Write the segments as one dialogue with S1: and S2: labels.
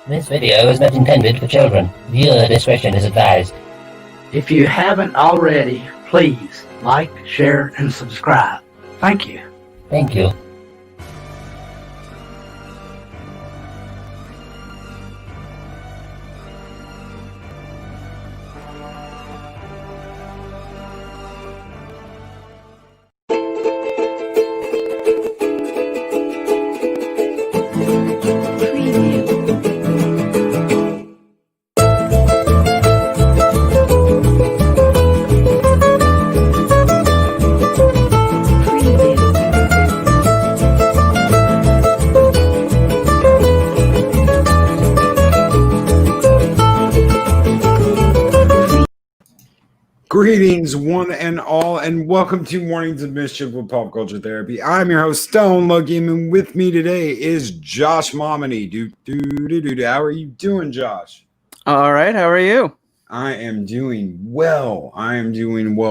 S1: This video is not intended for children. Viewer discretion is advised.
S2: If you haven't already, please like, share, and subscribe. Thank you.
S1: Thank you.
S3: Greetings, one and all, and welcome to Mornings of Mischief with Pop Culture Therapy. I'm your host, Stone Lucky, and with me today is Josh Momaney. How are you doing, Josh?
S4: All right, how are you?
S3: I am doing well.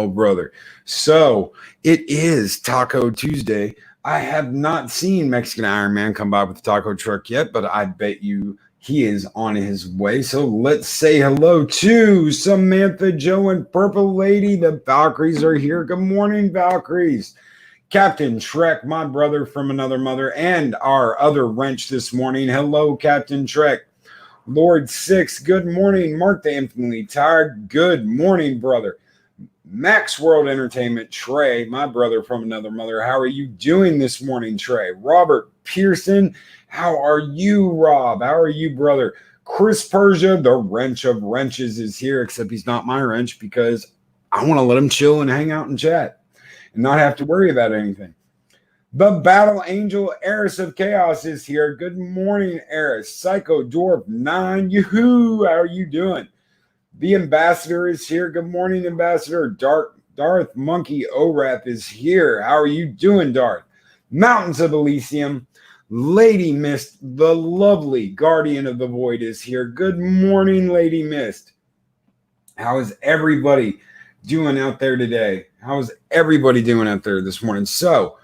S3: Brother. So, it is Taco Tuesday. I have not seen Mexican Iron Man come by with the taco truck yet, but I bet you he is on his way. So let's say hello to Samantha, Joe, and Purple Lady. The Valkyries are here. Good morning, Valkyries. Captain Trek, my brother from another mother, and our other wrench this morning. Hello, Captain Trek. Lord Six, good morning. Mark the Infinitely Tired, good morning, brother. Max World Entertainment, Trey, my brother from another mother. How are you doing this morning, Trey? Robert Pearson, how are you, Rob? How are you, brother? Chris Persia, the wrench of wrenches, is here, except he's not my wrench because I want to let him chill and hang out and chat and not have to worry about anything. The Battle Angel, Eris of Chaos, is here. Good morning, Eris. Psycho Dwarf 9, yoo-hoo, how are you doing? The Ambassador is here. Good morning, Ambassador. Darth Monkey Orath is here. How are you doing, Darth? Mountains of Elysium. Lady Mist, the lovely Guardian of the Void, is here. Good morning, Lady Mist. How is everybody doing out there today? How is everybody doing out there this morning? So,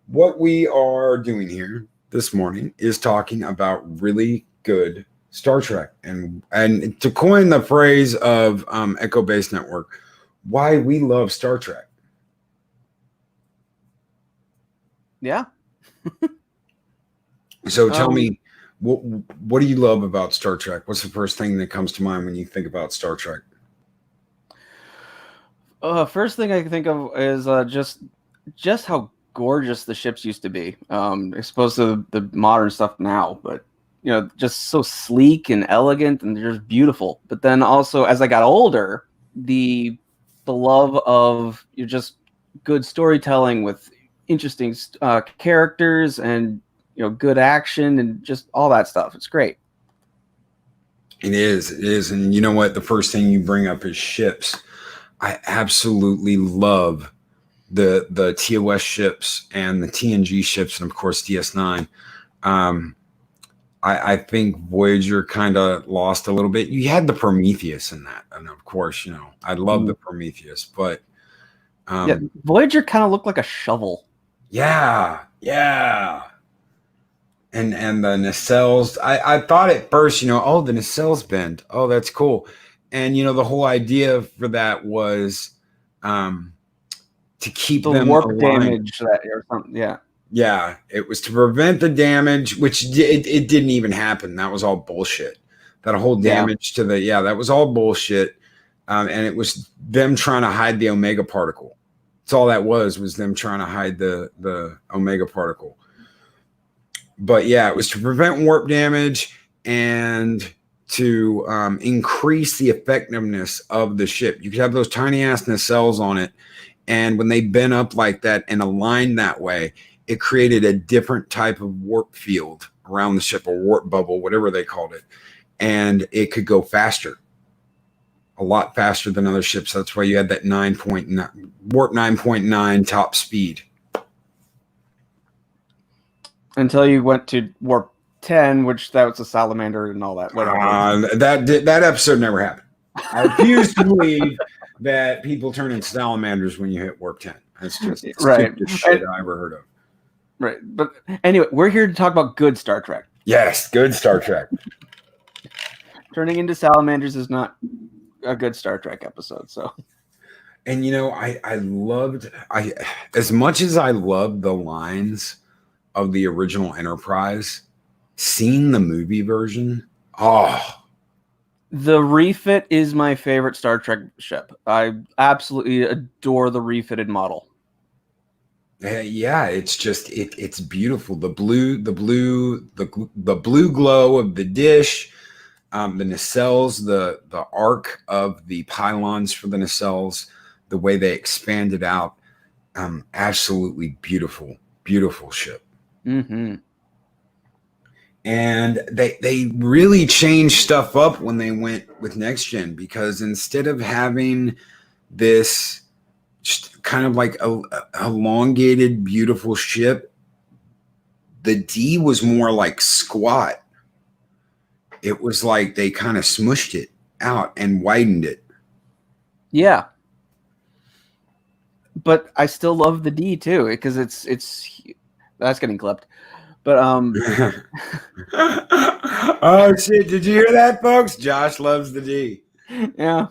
S3: what we are doing here this morning is talking about really good Star Trek. And to coin the phrase of Echo Base Network, why we love Star Trek.
S4: Yeah.
S3: So tell me, what do you love about Star Trek? What's the first thing that comes to mind when you think about Star Trek?
S4: First thing I can think of is just how gorgeous the ships used to be, as opposed to the modern stuff now. But just so sleek and elegant, and they're just beautiful. But then also, as I got older, the love of just good storytelling with interesting characters and good action and just all that stuff. It's great.
S3: It is. And you know what? The first thing you bring up is ships. I absolutely love the TOS ships and the TNG ships, and of course DS9. I think Voyager kind of lost a little bit. You had the Prometheus in that, and of course, I love the Prometheus, but
S4: Voyager kind of looked like a shovel.
S3: Yeah. And the nacelles, I thought at first, the nacelles bend. Oh, that's cool. And the whole idea for that was to keep
S4: the
S3: them
S4: warp
S3: aligned.
S4: Damage that or something.
S3: Yeah, it was to prevent the damage, which it didn't even happen. That was all bullshit. That whole damage to that was all bullshit. And it was them trying to hide the Omega particle. That's all that was them trying to hide the Omega particle. But yeah, it was to prevent warp damage and to increase the effectiveness of the ship. You could have those tiny ass nacelles on it, and when they bent up like that and aligned that way, it created a different type of warp field around the ship, or warp bubble, whatever they called it, and it could go faster, a lot faster than other ships. That's why you had that warp 9.9 top speed. Until
S4: you went to warp 10, which that was a salamander and all that.
S3: That episode never happened. I refuse to believe that people turn into salamanders when you hit warp 10. That's just
S4: right.
S3: The shit I ever heard of.
S4: Right. But anyway, we're here to talk about good Star Trek.
S3: Yes, good Star Trek.
S4: Turning into salamanders is not a good Star Trek episode. So,
S3: And I loved as much as I loved the lines of the original Enterprise, seeing the movie version. Oh,
S4: the refit is my favorite Star Trek ship. I absolutely adore the refitted model.
S3: yeah, it's just it's beautiful. The blue glow of the dish, the nacelles, the arc of the pylons for the nacelles, the way they expanded out, absolutely beautiful ship.
S4: Mm-hmm.
S3: And they really changed stuff up when they went with Next Gen, because instead of having this just kind of like a elongated, beautiful ship, the D was more like squat. It was like they kind of smushed it out and widened it.
S4: Yeah. But I still love the D too, because it's that's getting clipped. But
S3: oh shit! Did you hear that, folks? Josh loves the D.
S4: Yeah.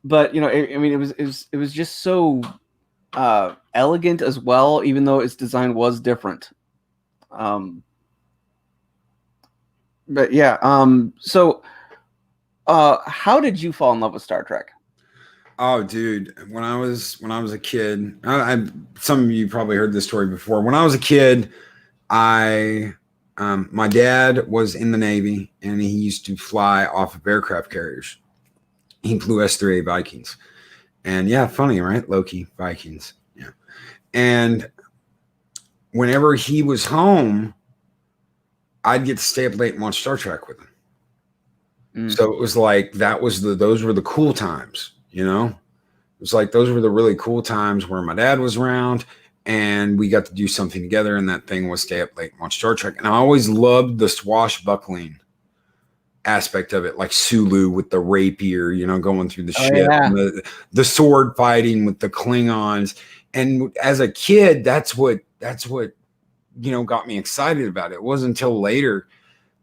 S4: But I mean, it was just so elegant as well, even though its design was different. But yeah. So, how did you fall in love with Star Trek?
S3: Oh, dude! When I was a kid, some of you probably heard this story before. When I was a kid, my dad was in the Navy, and he used to fly off of aircraft carriers. He flew S-3A Vikings, and yeah, funny, right? Loki Vikings, yeah. And whenever he was home, I'd get to stay up late and watch Star Trek with him. So it was like those were the cool times. It was like those were the really cool times where my dad was around and we got to do something together, and that thing was stay up late and watch Star Trek. And I always loved the swashbuckling aspect of it, like Sulu with the rapier, going through the ship,
S4: yeah.
S3: and the sword fighting with the Klingons. And as a kid, that's what got me excited about it. It wasn't until later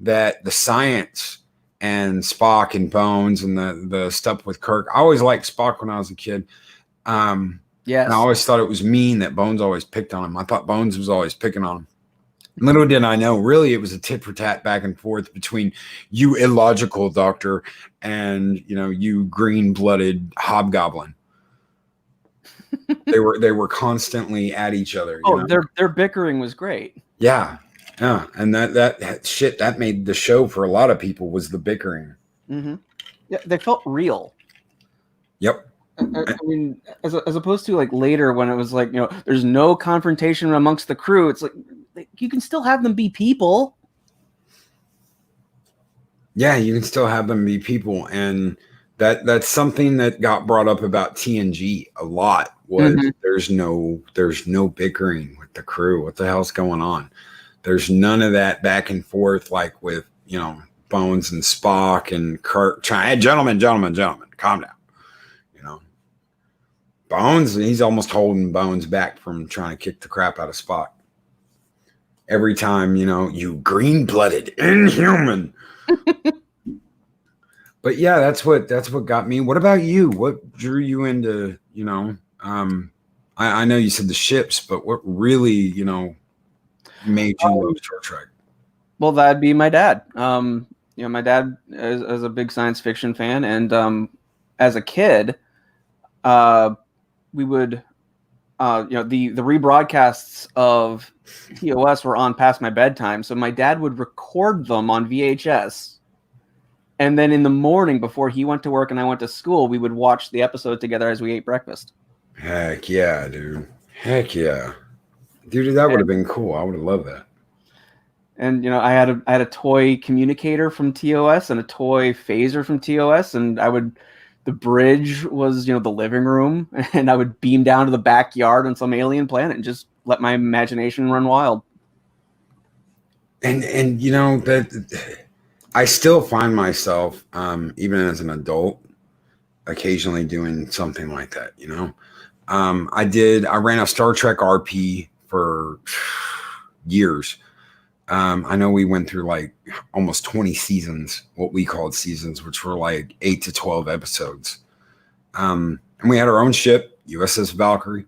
S3: that the science and Spock and Bones and the stuff with Kirk. I always liked Spock when I was a kid.
S4: Yes.
S3: And I always thought it was mean that Bones always picked on him. I thought Bones was always picking on him. Little did I know, really, it was a tit for tat back and forth between you illogical doctor and you green blooded hobgoblin. They were constantly at each other.
S4: Their bickering was great.
S3: Yeah. Yeah, and that shit that made the show for a lot of people was the bickering.
S4: Mm-hmm. Yeah, they felt real.
S3: Yep.
S4: I mean, as opposed to like later when it was like there's no confrontation amongst the crew. It's like you can still have them be people.
S3: Yeah, you can still have them be people, and that's something that got brought up about TNG a lot. Was there's no bickering with the crew. What the hell's going on? There's none of that back and forth like with, Bones and Spock and Kirk trying, hey, gentlemen, calm down. Bones, he's almost holding Bones back from trying to kick the crap out of Spock. Every time, you green-blooded inhuman. But yeah, that's what got me. What about you? What drew you into, I know you said the ships, but what really, made you love Star Trek?
S4: Well, that'd be my dad. My dad is a big science fiction fan, and as a kid, we would, the rebroadcasts of TOS were on past my bedtime, so my dad would record them on VHS, and then in the morning before he went to work and I went to school, we would watch the episode together as we ate breakfast.
S3: Heck yeah, dude! Heck yeah. Dude, that would have been cool. I would have loved that.
S4: And I had a toy communicator from TOS and a toy phaser from TOS, and the bridge was the living room, and I would beam down to the backyard on some alien planet and just let my imagination run wild.
S3: And that I still find myself even as an adult occasionally doing something like that. I ran a Star Trek RP for years. I know we went through like almost 20 seasons, what we called seasons, which were like 8 to 12 episodes. And we had our own ship, USS Valkyrie,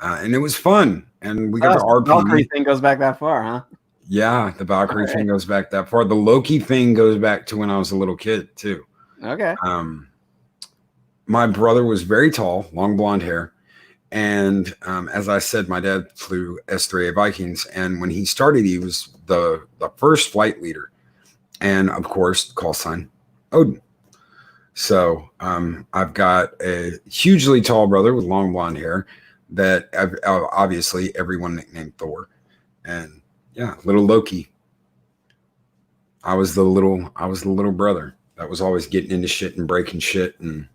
S3: and it was fun. And we got the RP.
S4: Valkyrie thing goes back that far, huh?
S3: Yeah, the Valkyrie thing goes back that far. The Loki thing goes back to when I was a little kid too.
S4: Okay.
S3: My brother was very tall, long blonde hair. And as I said, my dad flew S-3A Vikings. And when he started, he was the first flight leader. And of course, call sign Odin. So I've got a hugely tall brother with long blonde hair that obviously everyone nicknamed Thor. And yeah, little Loki. I was the little brother that was always getting into shit and breaking shit and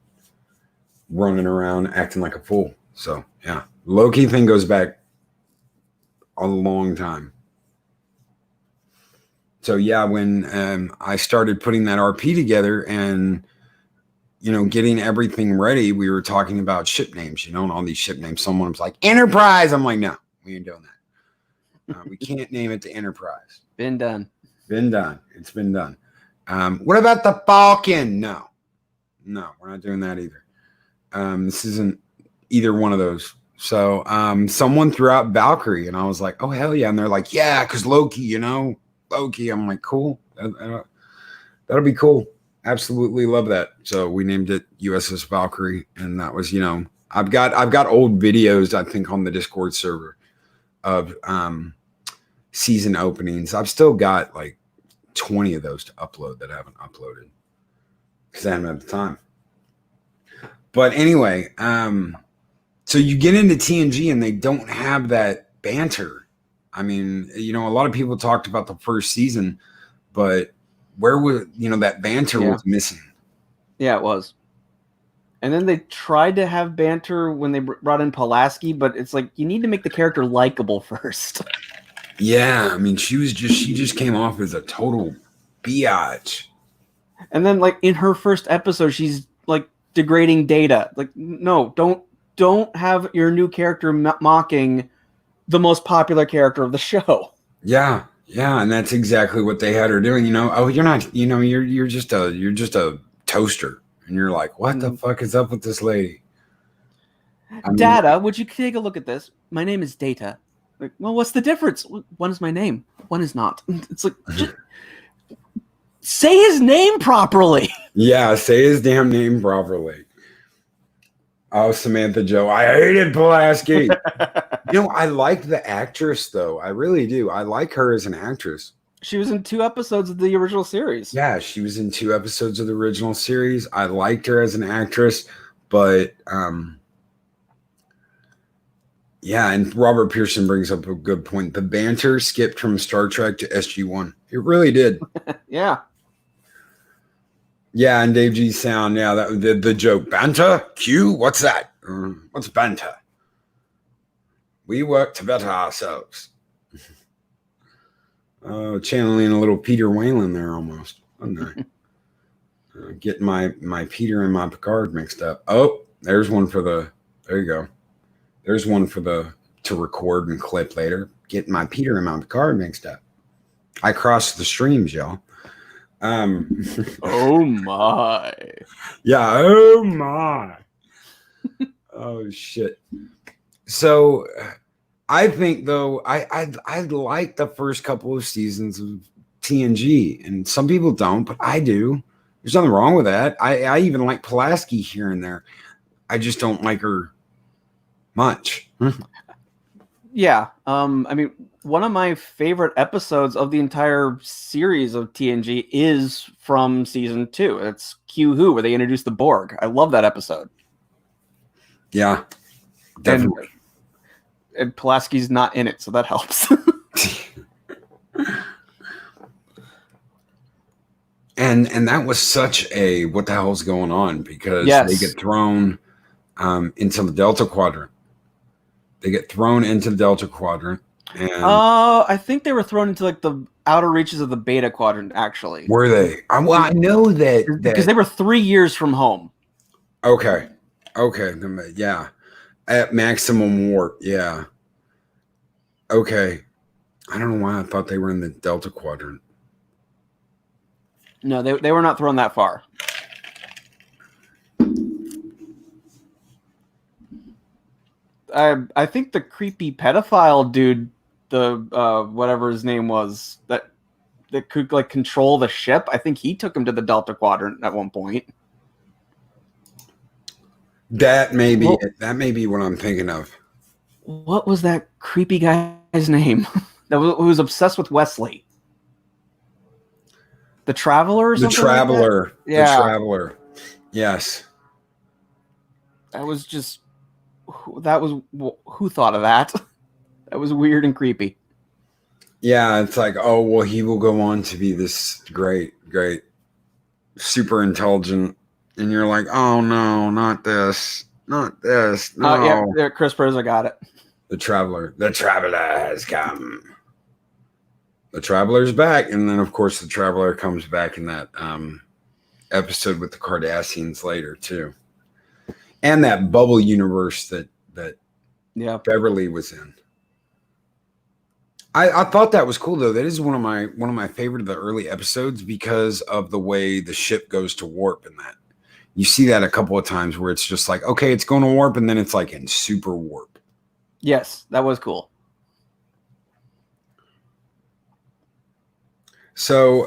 S3: running around acting like a fool. So yeah, Loki thing goes back a long time. So yeah, when I started putting that RP together and getting everything ready, we were talking about ship names, and all these ship names. Someone was like Enterprise. I'm like, no, we ain't doing that. We can't name it the Enterprise.
S4: Been done.
S3: It's been done. What about the Falcon? No, we're not doing that either. This isn't either one of those. So someone threw out Valkyrie, and I was like, oh, hell yeah. And they're like, yeah, because Loki, Loki. I'm like, cool. That'll be cool. Absolutely love that. So we named it USS Valkyrie. And that was, I've got old videos, I think, on the Discord server of season openings. I've still got like 20 of those to upload that I haven't uploaded because I haven't had the time. But anyway, so you get into TNG and they don't have that banter. I mean, a lot of people talked about the first season, but where was, that banter was missing.
S4: Yeah, it was. And then they tried to have banter when they brought in Pulaski, but it's like, you need to make the character likable first.
S3: Yeah, I mean, she just came off as a total biatch.
S4: And then, like, in her first episode, she's like degrading Data. Like, no, don't have your new character mocking the most popular character of the show.
S3: Yeah, and that's exactly what they had her doing. Oh, you're not. You're just a toaster, and you're like, what the fuck is up with this lady?
S4: Data, would you take a look at this? My name is Data. Like, well, what's the difference? One is my name. One is not. It's like, just say his name properly.
S3: Yeah, say his damn name properly. Oh, Samantha Joe. I hated Pulaski. I liked the actress, though. I really do. I like her as an actress.
S4: She was in 2 episodes of the original series.
S3: Yeah, she was in 2 episodes of the original series. I liked her as an actress, but yeah, and Robert Pearson brings up a good point. The banter skipped from Star Trek to SG-1. It really did.
S4: Yeah.
S3: Yeah, and Dave G sound, yeah, that the joke. Banter? Q? What's that? What's banter? We work to better ourselves. Channeling a little Peter Whalen there almost. Wasn't I? Getting my Peter and my Picard mixed up. Oh, there's one for the, there you go. There's one for the, to record and clip later. Getting my Peter and my Picard mixed up. I crossed the streams, y'all.
S4: Oh my.
S3: Yeah, oh my. Oh shit. So I think though I like the first couple of seasons of TNG, and some people don't, but I do. There's nothing wrong with that. I even like Pulaski here and there. I just don't like her much.
S4: Yeah. I mean, one of my favorite episodes of the entire series of TNG is from season 2. It's Q Who, where they introduce the Borg. I love that episode. Yeah, definitely. And Pulaski's not in it, so that helps.
S3: And that was such a what the hell's going on, because they get thrown into the Delta Quadrant. They get thrown into the Delta Quadrant. And
S4: I think they were thrown into like the outer reaches of the Beta Quadrant, actually.
S3: Were they? Well, I know that
S4: because they were 3 years from home.
S3: Okay. Yeah. At maximum warp. Yeah. Okay. I don't know why I thought they were in the Delta Quadrant.
S4: No, they were not thrown that far. I think the creepy pedophile dude, the whatever his name was, that could like control the ship. I think he took him to the Delta Quadrant at one point.
S3: That may be it. That may be what I'm thinking of.
S4: What was that creepy guy's name? Who was obsessed with Wesley? The Traveler or something?
S3: The Traveler.
S4: Like that? Yeah.
S3: The Traveler. Yes.
S4: That was just... Who thought of that? That was weird and creepy.
S3: Yeah, it's like, oh, well, he will go on to be this great, super intelligent. And you're like, oh, no, not this. Not this. No.
S4: Yeah, Chris Perza got it.
S3: The Traveler. The Traveler has come. The Traveler's back. And then, of course, the Traveler comes back in that episode with the Cardassians later, too. And that bubble universe that Beverly was in. I thought that was cool though. That is one of my favorite of the early episodes because of the way the ship goes to warp in that. You see that a couple of times where it's just like, okay, it's going to warp, and then it's like in super warp.
S4: Yes, that was cool.
S3: So,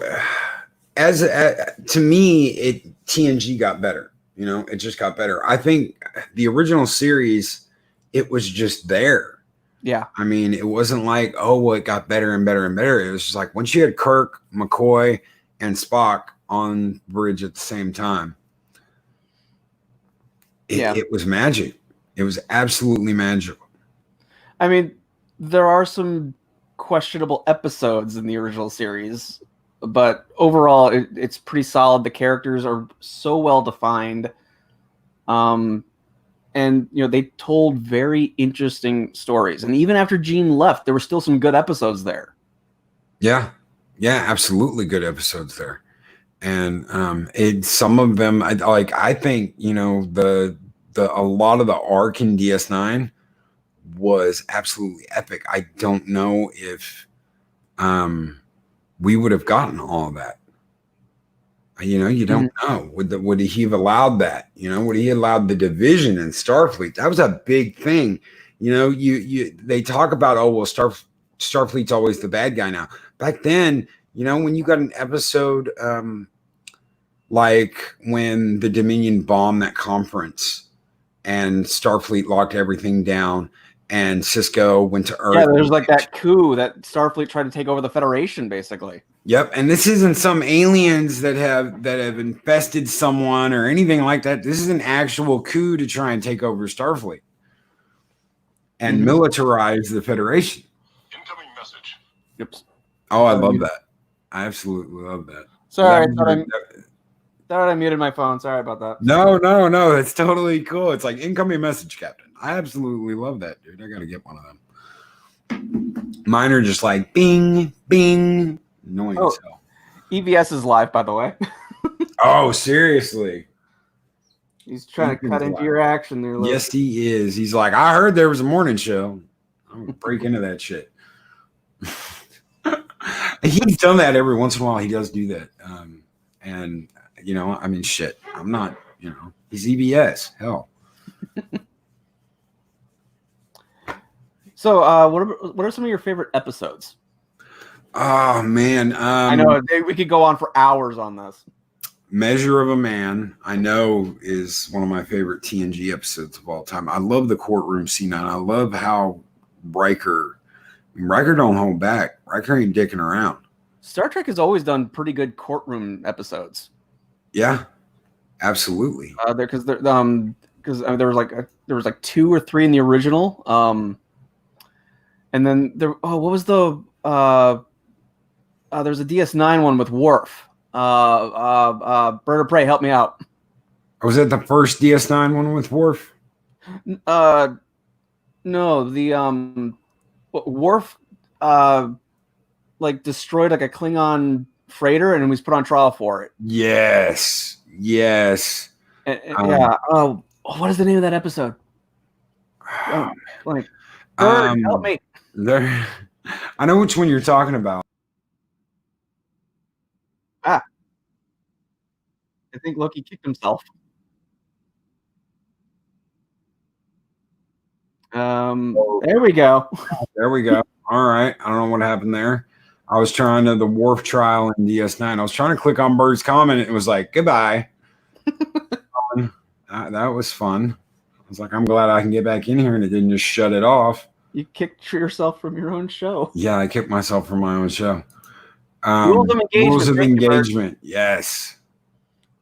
S3: to me, TNG got better. You know, it just got better. I think the original series, it was just there.
S4: Yeah.
S3: I mean, it wasn't like, oh, well, it got better and better and better. It was just like once you had Kirk, McCoy, and Spock on bridge at the same time, it was magic. It was absolutely magical.
S4: I mean, there are some questionable episodes in the original series, but overall, it's pretty solid. The characters are so well defined. And, you know, they told very interesting stories. And even after Gene left, there were still some good episodes there.
S3: Yeah. Yeah, absolutely good episodes there. And some of them, I think, you know, a lot of the arc in DS9 was absolutely epic. I don't know if we would have gotten all of that. You know, you don't know. Would he have allowed that? You know, would he have allowed the division in Starfleet? That was a big thing. You know, they talk about, oh, well, Starfleet's always the bad guy now. Back then, you know, when you got an episode like when the Dominion bombed that conference and Starfleet locked everything down and Cisco went to Earth.
S4: Yeah, there's like that coup that Starfleet tried to take over the Federation, basically.
S3: Yep, and this isn't some aliens that have infested someone or anything like that. This is an actual coup to try and take over Starfleet and militarize the Federation.
S5: Incoming message.
S4: Yep.
S3: Oh, I love that. I absolutely love that.
S4: Sorry, I muted my phone. Sorry about that.
S3: No. It's totally cool. It's like incoming message, Captain. I absolutely love that, dude. I got to get one of them. Mine are just like bing, bing. Annoying as hell.
S4: EVS is live, by the way.
S3: Oh, seriously?
S4: He's trying to cut into your action there. Luke.
S3: Yes, he is. He's like, I heard there was a morning show. I'm gonna break into that shit. He's done that every once in a while. He does do that. And you know, I mean, shit. I'm not. You know, he's EVS. Hell.
S4: So, what are some of your favorite episodes?
S3: Oh man,
S4: I know we could go on for hours on this.
S3: Measure of a Man, I know, is one of my favorite TNG episodes of all time. I love the courtroom scene, and I love how Riker don't hold back. Riker ain't dicking around.
S4: Star Trek has always done pretty good courtroom episodes.
S3: Yeah, absolutely.
S4: Because there was like 2 or 3 in the original. And then what was the there's a DS9 one with Worf. Bird of Prey, help me out.
S3: Was that the first DS9 one with Worf?
S4: No, the Worf like destroyed like a Klingon freighter and was put on trial for it.
S3: Yes.
S4: Yeah. Oh, what is the name of that episode? Bird, help me.
S3: I know which one you're talking about.
S4: I think Loki kicked himself. There we go.
S3: There we go. All right. I don't know what happened there. I was trying to the Wharf trial in DS9. I was trying to click on Bird's comment. It was like, goodbye. That was fun. I was like, I'm glad I can get back in here, and it didn't just shut it off.
S4: You kicked yourself from your own show.
S3: Yeah, I kicked myself from my own show.
S4: Rules of engagement.
S3: Rules of engagement. Yes.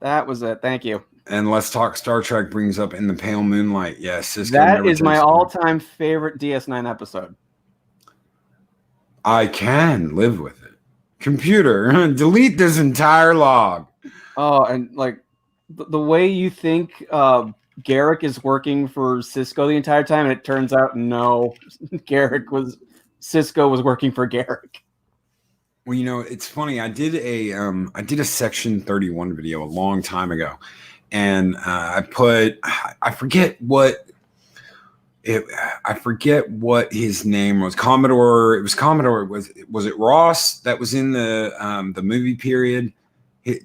S4: That was it. Thank you.
S3: And Let's Talk Star Trek brings up In the Pale Moonlight. Yes.
S4: That is my all-time favorite DS9 episode.
S3: I can live with it. Computer, delete this entire log.
S4: Oh, and like the way you think Garrick is working for Cisco the entire time, and it turns out no, Cisco was working for Garrick.
S3: Well, you know, it's funny. I did a Section 31 video a long time ago, and I forget what his name was. Commodore. It was Commodore. Was it Ross that was in the movie period?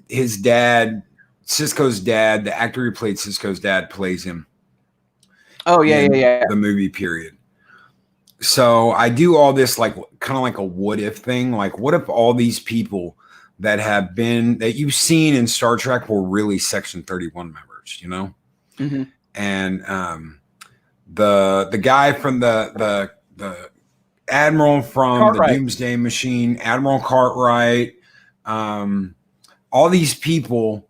S3: His dad, Cisco's dad, the actor who played Cisco's dad, plays him.
S4: Oh yeah.
S3: The movie period. So I do all this like kind of like a what if thing. Like, what if all these people that you've seen in Star Trek were really Section 31 members, you know?
S4: Mm-hmm.
S3: And the guy from the admiral from
S4: Cartwright.
S3: The Doomsday Machine, Admiral Cartwright, all these people.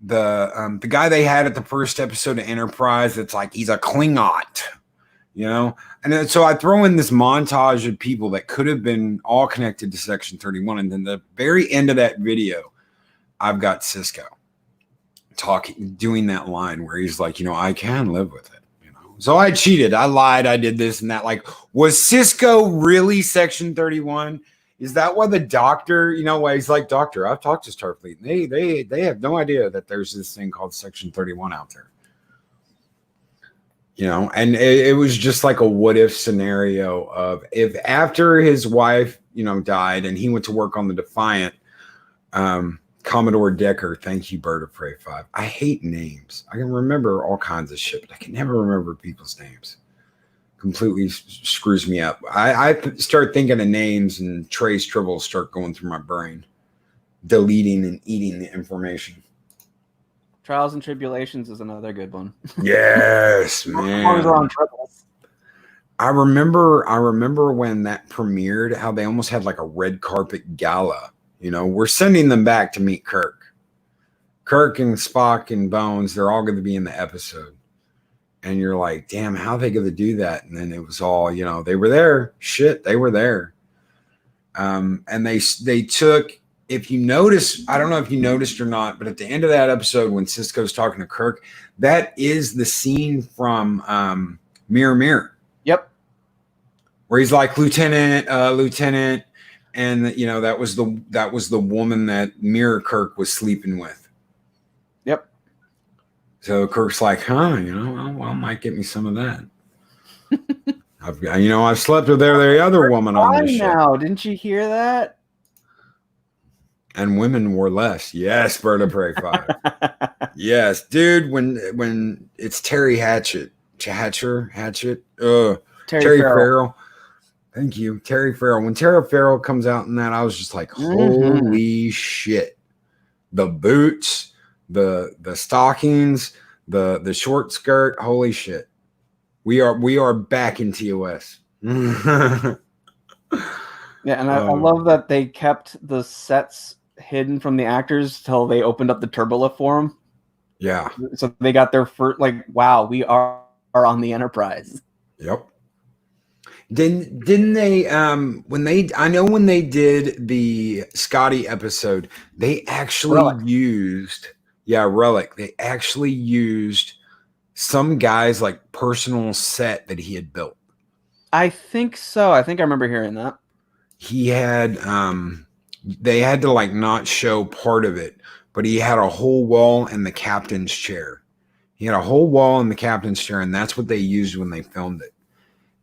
S3: The guy they had at the first episode of Enterprise, it's like he's a Klingon, you know? And then, so I throw in this montage of people that could have been all connected to Section 31. And then the very end of that video, I've got Cisco doing that line where he's like, you know, I can live with it, you know? So I cheated. I lied. I did this and that. Like, was Cisco really Section 31? Is that why the doctor, you know, why he's like, doctor, I've talked to Starfleet. They have no idea that there's this thing called Section 31 out there. You know, and it was just like a what if scenario of if after his wife, you know, died and he went to work on the Defiant, Commodore Decker, thank you, Bird of Prey 5. I hate names. I can remember all kinds of shit, but I can never remember people's names. Completely screws me up. I start thinking of names and trace tribbles start going through my brain, deleting and eating the information.
S4: Trials and Tribulations is another good one.
S3: Yes, man. I remember when that premiered, how they almost had like a red carpet gala. You know, we're sending them back to meet Kirk. Kirk and Spock and Bones, they're all going to be in the episode. And you're like, damn, how are they going to do that? And then it was all, you know, they were there. Shit, they were there. And they took, if you notice, I don't know if you noticed or not, but at the end of that episode when Cisco's talking to Kirk, that is the scene from Mirror Mirror.
S4: Yep.
S3: Where he's like, Lieutenant, and you know, that was the woman that Mirror Kirk was sleeping with.
S4: Yep.
S3: So Kirk's like, huh, you know, well, I might get me some of that. I've slept with every other woman on this show.
S4: Now, didn't you hear that?
S3: And women wore less. Yes, Bird of Prey 5. Yes, dude. When it's Terry Hatcher. Terry Farrell. Thank you, Terry Farrell. When Terry Farrell comes out in that, I was just like, holy shit! The boots, the stockings, the short skirt. Holy shit! We are back in TOS.
S4: Yeah, and I love that they kept the sets hidden from the actors till they opened up the turbolift for them.
S3: Yeah.
S4: So they got their first, like, wow, we are on the Enterprise.
S3: Yep. Didn't they when they did the Scotty episode, they actually used Relic. They actually used some guy's like personal set that he had built.
S4: I think so. I think I remember hearing that.
S3: He had they had to like not show part of it, but he had a whole wall in the captain's chair. He had a whole wall in the captain's chair, and that's what they used when they filmed it.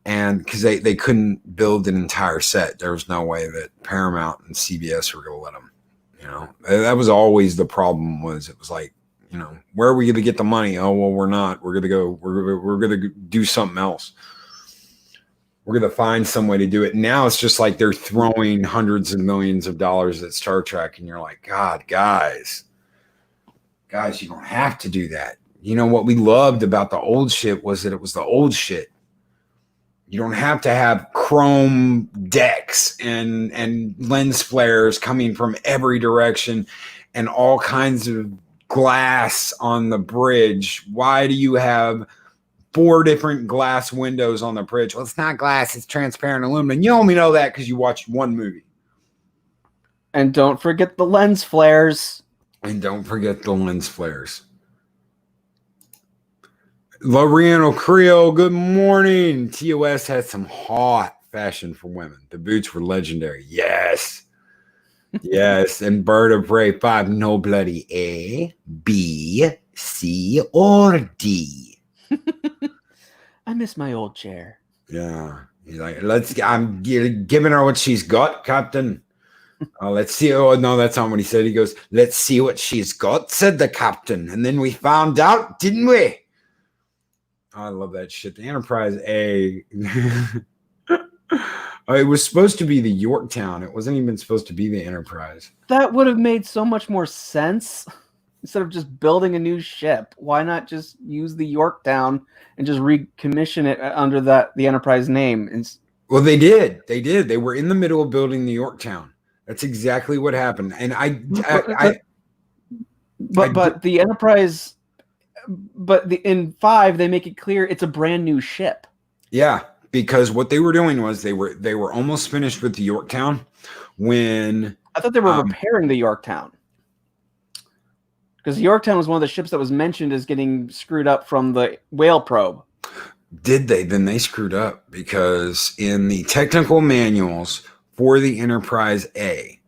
S3: and because they couldn't build an entire set. There was no way that Paramount and CBS were going to let them. You know, that was always the problem. Was it was like, you know, where are we going to get the money? Oh, well, we're not. We're going to go. We're going to do something else. We're going to find some way to do it. Now it's just like they're throwing hundreds of millions of dollars at Star Trek, and you're like, God, guys, you don't have to do that. You know what we loved about the old shit was that it was the old shit. You don't have to have chrome decks and lens flares coming from every direction and all kinds of glass on the bridge. Why do you have 4 different glass windows on the bridge? Well, it's not glass, it's transparent aluminum. You only know that because you watched one movie.
S4: And don't forget the lens flares.
S3: Loriano Creel, good morning. TOS had some hot fashion for women. The boots were legendary. Yes. Yes. And Bird of Prey 5, no bloody A, B, C, or D.
S4: I miss my old chair.
S3: Yeah. He's like, I'm giving her what she's got, Captain. Let's see. Oh, no, that's not what he said. He goes, let's see what she's got, said the captain. And then we found out, didn't we? I love that shit. The Enterprise A. It was supposed to be the Yorktown. It wasn't even supposed to be the Enterprise.
S4: That would have made so much more sense. Instead of just building a new ship, why not just use the Yorktown and just recommission it under the Enterprise name?
S3: Well, they did. They were in the middle of building the Yorktown. That's exactly what happened. And
S4: but the Enterprise, in 5 they make it clear it's a brand new ship.
S3: Yeah, because what they were doing was they were almost finished with the Yorktown when
S4: I thought they were repairing the Yorktown. Because the Yorktown was one of the ships that was mentioned as getting screwed up from the whale probe.
S3: Did they? Then they screwed up, because in the technical manuals for the Enterprise A,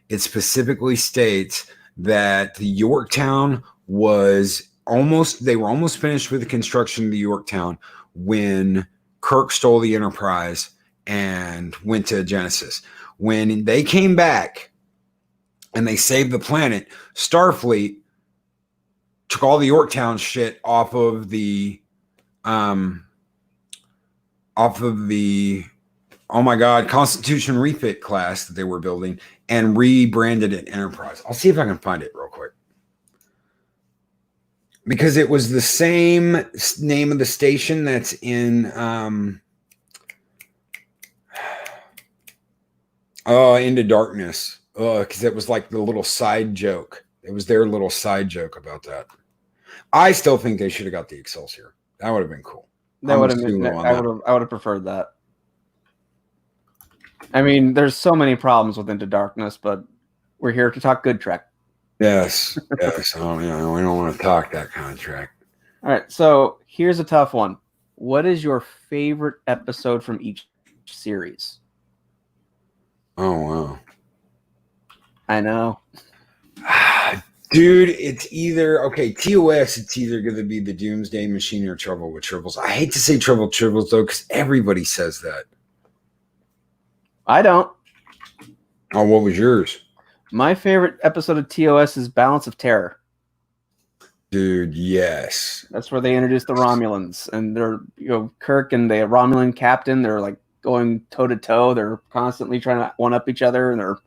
S3: it specifically states that the Yorktown they were almost finished with the construction of the Yorktown when Kirk stole the Enterprise and went to Genesis. When they came back and they saved the planet, Starfleet took all the Yorktown shit off of the oh my God, Constitution refit class that they were building and rebranded it Enterprise. I'll see if I can find it real quick. Because it was the same name of the station that's in Into Darkness. Because it was like the little side joke. It was their little side joke about that. I still think they should have got the Excelsior. That would have been cool.
S4: I would have preferred that. I mean, there's so many problems with Into Darkness, but we're here to talk good Trek.
S3: Yes. Oh, we don't want to talk that kind of Trek.
S4: All right, so here's a tough one. What is your favorite episode from each series?
S3: Oh, wow.
S4: I know.
S3: Dude, it's either TOS. It's either going to be the Doomsday Machine or Trouble with Tribbles. I hate to say Trouble with Tribbles though, because everybody says that.
S4: I don't.
S3: Oh, what was yours?
S4: My favorite episode of TOS is Balance of Terror.
S3: Dude, yes.
S4: That's where they introduce the Romulans, and they're Kirk and the Romulan captain. They're like going toe to toe. They're constantly trying to one up each other, and they're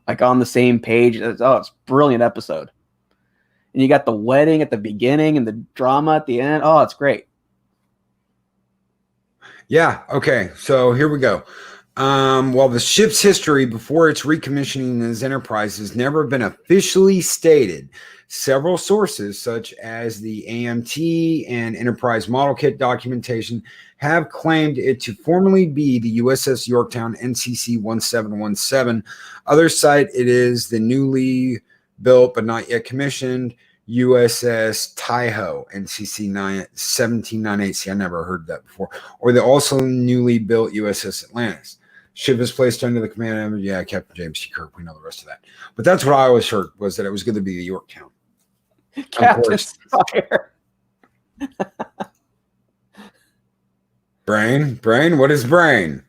S4: like on the same page. It's a brilliant episode. And you got the wedding at the beginning and the drama at the end. Oh, it's great.
S3: Yeah. Okay. So here we go. While the ship's history before its recommissioning as Enterprise has never been officially stated, several sources, such as the AMT and Enterprise Model Kit documentation, have claimed it to formerly be the USS Yorktown NCC 1717. Others cite it is the newly built but not yet commissioned USS Taiho NCC 1798. See, I never heard that before. Or the also newly built USS Atlantis. Ship is placed under the command of Captain James T. Kirk. We know the rest of that. But that's what I always heard, was that it was going to be the Yorktown.
S4: Captain Fire.
S3: Brain. What is brain?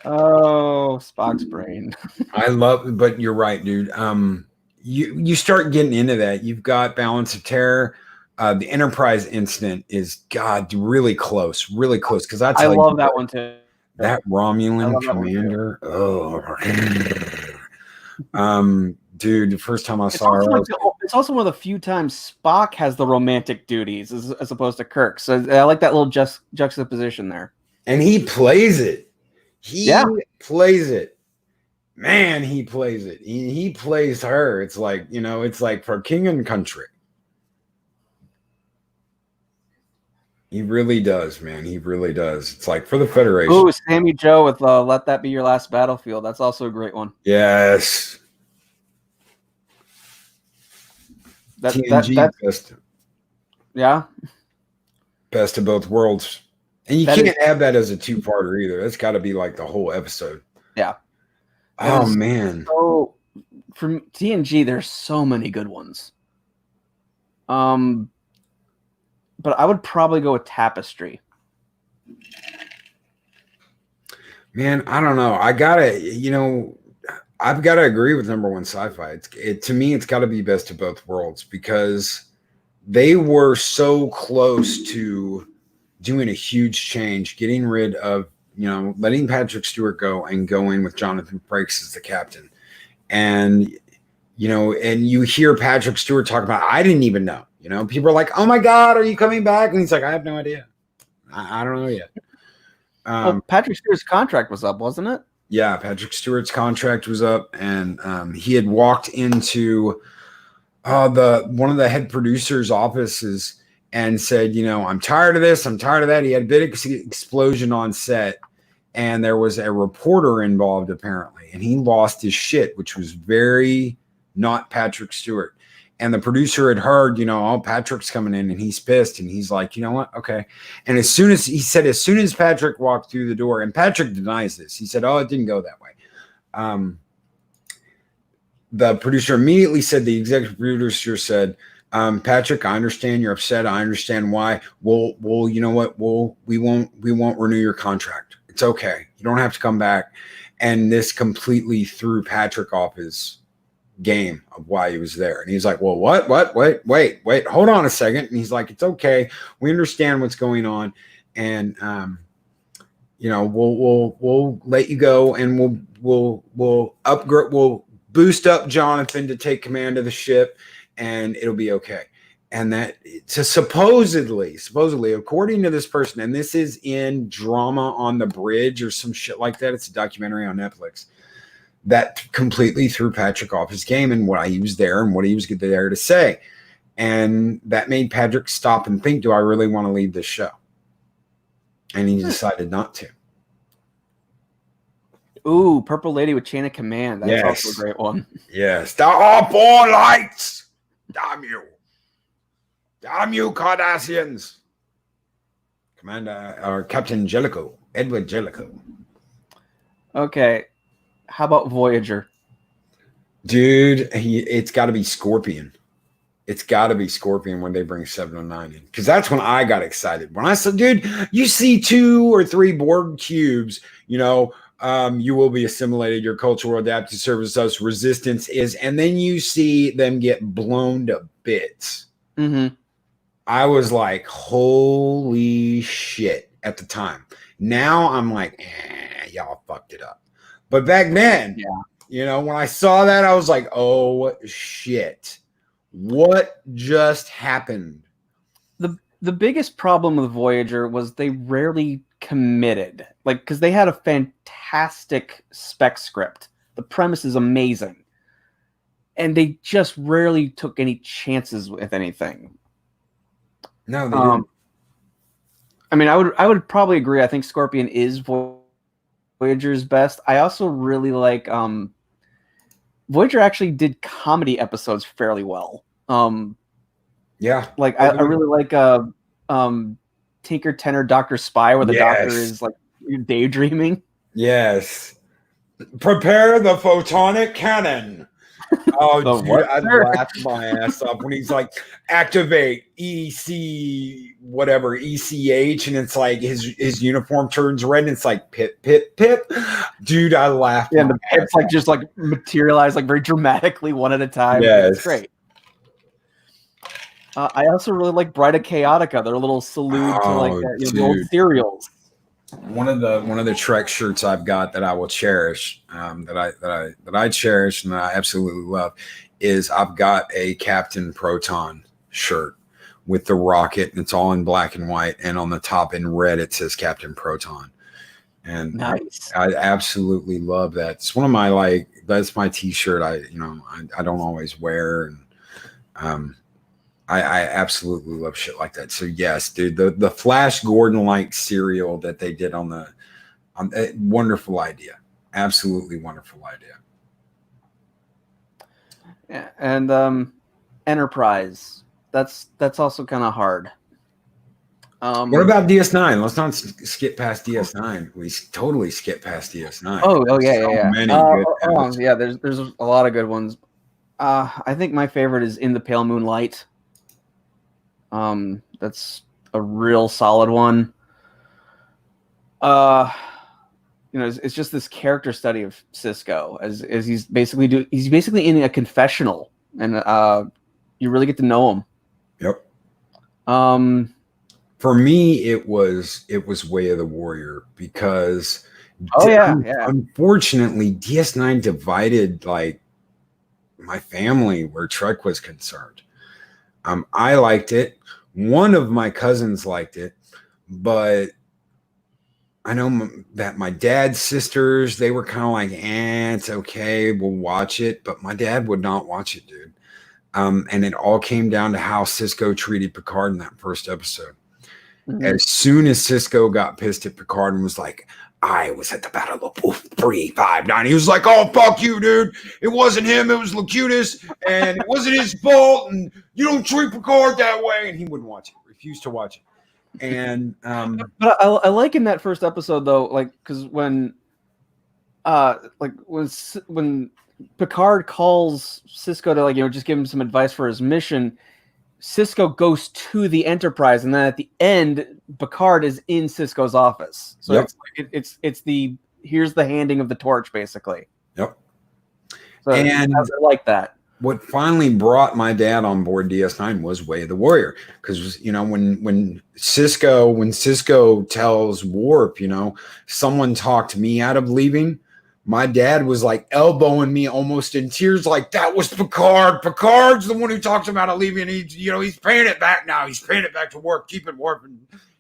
S4: Oh, Spock's brain.
S3: I love, but you're right, dude. You start getting into that. You've got Balance of Terror. The Enterprise incident is really close, because I
S4: I love that one too.
S3: That Romulan commander. Dude, the first time I saw her,
S4: it's also one of the few times Spock has the romantic duties as opposed to Kirk. So I like that little juxtaposition there.
S3: And he plays it. He plays it. Man, he plays it. He plays her. It's like, it's like for king and country. He really does, man. He really does. It's like for the Federation.
S4: Ooh, Sammy Joe with Let That Be Your Last Battlefield. That's also a great one.
S3: Yes. TNG best.
S4: Yeah.
S3: Best of both worlds. And you can't have that as a two-parter either. That's got to be like the whole episode.
S4: Yeah.
S3: Oh, man.
S4: So, from TNG, there's so many good ones. But I would probably go with Tapestry.
S3: Man, I don't know. I've got to agree with number one sci-fi. To me, it's got to be best of both worlds because they were so close to doing a huge change, getting rid of, letting Patrick Stewart go and going with Jonathan Frakes as the captain. And, and you hear Patrick Stewart talk about, I didn't even know, people are like, oh my God, are you coming back? And he's like, I have no idea. I don't know yet.
S4: Well, Patrick Stewart's contract was up, wasn't it?
S3: Yeah, Patrick Stewart's contract was up, and he had walked into one of the head producers' offices and said, I'm tired of this, I'm tired of that. He had a big explosion on set, and there was a reporter involved apparently, and he lost his shit, which was very not Patrick Stewart. And the producer had heard, Patrick's coming in and he's pissed. And he's like, you know what? Okay. And as soon as Patrick walked through the door, and Patrick denies this, he said, oh, it didn't go that way. The producer immediately said, the executive producer said, Patrick, I understand you're upset. I understand why. We'll, you know what? We won't renew your contract. It's okay. You don't have to come back. And this completely threw Patrick off his game of why he was there. And he's like, well, what, wait, hold on a second. And he's like, it's okay. We understand what's going on. And, we'll let you go, and we'll upgrade, we'll boost up Jonathan to take command of the ship, and it'll be okay. And that supposedly, according to this person, and this is in Drama on the Bridge or some shit like that. It's a documentary on Netflix. That completely threw Patrick off his game and what he was there and what he was there to say. And that made Patrick stop and think, do I really want to leave this show? And he decided not to.
S4: Ooh, Purple Lady with Chain of Command. That's also a great one.
S3: Yes. There are 4 lights. Damn you. Damn you, Cardassians. Commander, or Captain Jellicoe. Edward Jellicoe.
S4: Okay. How about Voyager?
S3: Dude, it's got to be Scorpion. It's got to be Scorpion when they bring 709 in. Because that's when I got excited. When I said, dude, you see 2 or 3 Borg cubes, you will be assimilated. Your culture will adapt to service us. Resistance is. And then you see them get blown to bits.
S4: Mm-hmm.
S3: I was like, holy shit at the time. Now I'm like, y'all fucked it up. But back then, when I saw that, I was like, oh, shit. What just happened?
S4: The biggest problem with Voyager was they rarely committed. Because they had a fantastic spec script. The premise is amazing. And they just rarely took any chances with anything.
S3: No, they didn't.
S4: I mean, I would probably agree. I think Scorpion is Voyager's best. I also really like Voyager actually did comedy episodes fairly well.
S3: Yeah.
S4: Like I really like Tinker Tenor Dr. Spy, where the doctor is like daydreaming.
S3: Yes. Prepare the photonic cannon. Oh,
S4: The
S3: dude,
S4: what,
S3: I
S4: sir?
S3: laughed my ass off when he's like, activate whatever, ECH, and it's like his uniform turns red and it's like pip, pip, pip. Dude, I laughed
S4: Yeah, and
S3: my
S4: the pips
S3: ass
S4: like
S3: off.
S4: just like materialize like very dramatically one at a time.
S3: Yes.
S4: It's great. I also really like Brida Chaotica. They're a little salute to like
S3: Oh,
S4: the old
S3: dude.
S4: cereals.
S3: One of the Trek shirts I've got that I will cherish, that I cherish and that I absolutely love, is I've got a Captain Proton shirt with the rocket, and it's all in black and white, and on the top in red it says Captain Proton. And
S4: Nice.
S3: I absolutely love that. It's one of my that's my T-shirt. I don't always wear, and I absolutely love shit like that. So yes, dude, the Flash Gordon like cereal that they did on wonderful idea, absolutely wonderful idea.
S4: Yeah, and Enterprise. That's also kind of hard.
S3: What about DS9? Let's not skip past DS9. We totally skip past DS9.
S4: Oh yeah,
S3: So
S4: yeah.
S3: many good episodes.
S4: Yeah. There's a lot of good ones. I think my favorite is In the Pale Moonlight. That's a real solid one. It's just this character study of Cisco as he's basically in a confessional, and you really get to know him.
S3: Yep.
S4: For
S3: me, it was Way of the Warrior, because unfortunately DS9 divided like my family where Trek was concerned. I liked it. One of my cousins liked it, but I know that my dad's sisters, they were kind of like, it's okay, we'll watch it. But my dad would not watch it, dude. And it all came down to how Cisco treated Picard in that first episode. Mm-hmm. As soon as Cisco got pissed at Picard and was like, I was at the Battle of Wolf 359, he was like, oh, fuck you, dude. It wasn't him. It was Locutus, and it wasn't his fault, and you don't treat Picard that way. And he wouldn't watch it, refused to watch it. And
S4: but I like in that first episode though, like, because when Picard calls Cisco to just give him some advice for his mission, Cisco goes to the Enterprise, and then at the end, Picard is in Cisco's office. So yep. it's the here's the handing of the torch, basically.
S3: Yep.
S4: So and I like that.
S3: What finally brought my dad on board DS9 was Way of the Warrior, because when Cisco tells Warp, someone talked me out of leaving. My dad was like elbowing me almost in tears, like, that was Picard. Picard's the one who talked him out of leaving. He's paying it back now. He's paying it back to Warp, keeping Warp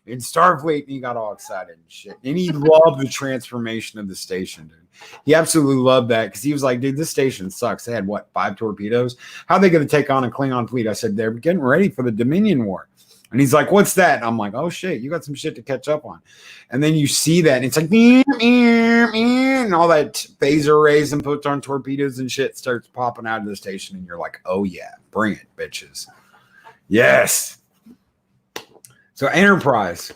S3: in Starfleet. And he got all excited and shit. And he loved the transformation of the station, dude. He absolutely loved that, because he was like, dude, this station sucks. They had, 5 torpedoes? How are they going to take on a Klingon fleet? I said, they're getting ready for the Dominion War. And he's like, what's that? And I'm like, oh, shit, you got some shit to catch up on. And then you see that, and it's like, and all that phaser rays and photon torpedoes and shit starts popping out of the station. And you're like, oh, yeah, bring it, bitches. Yes. So Enterprise.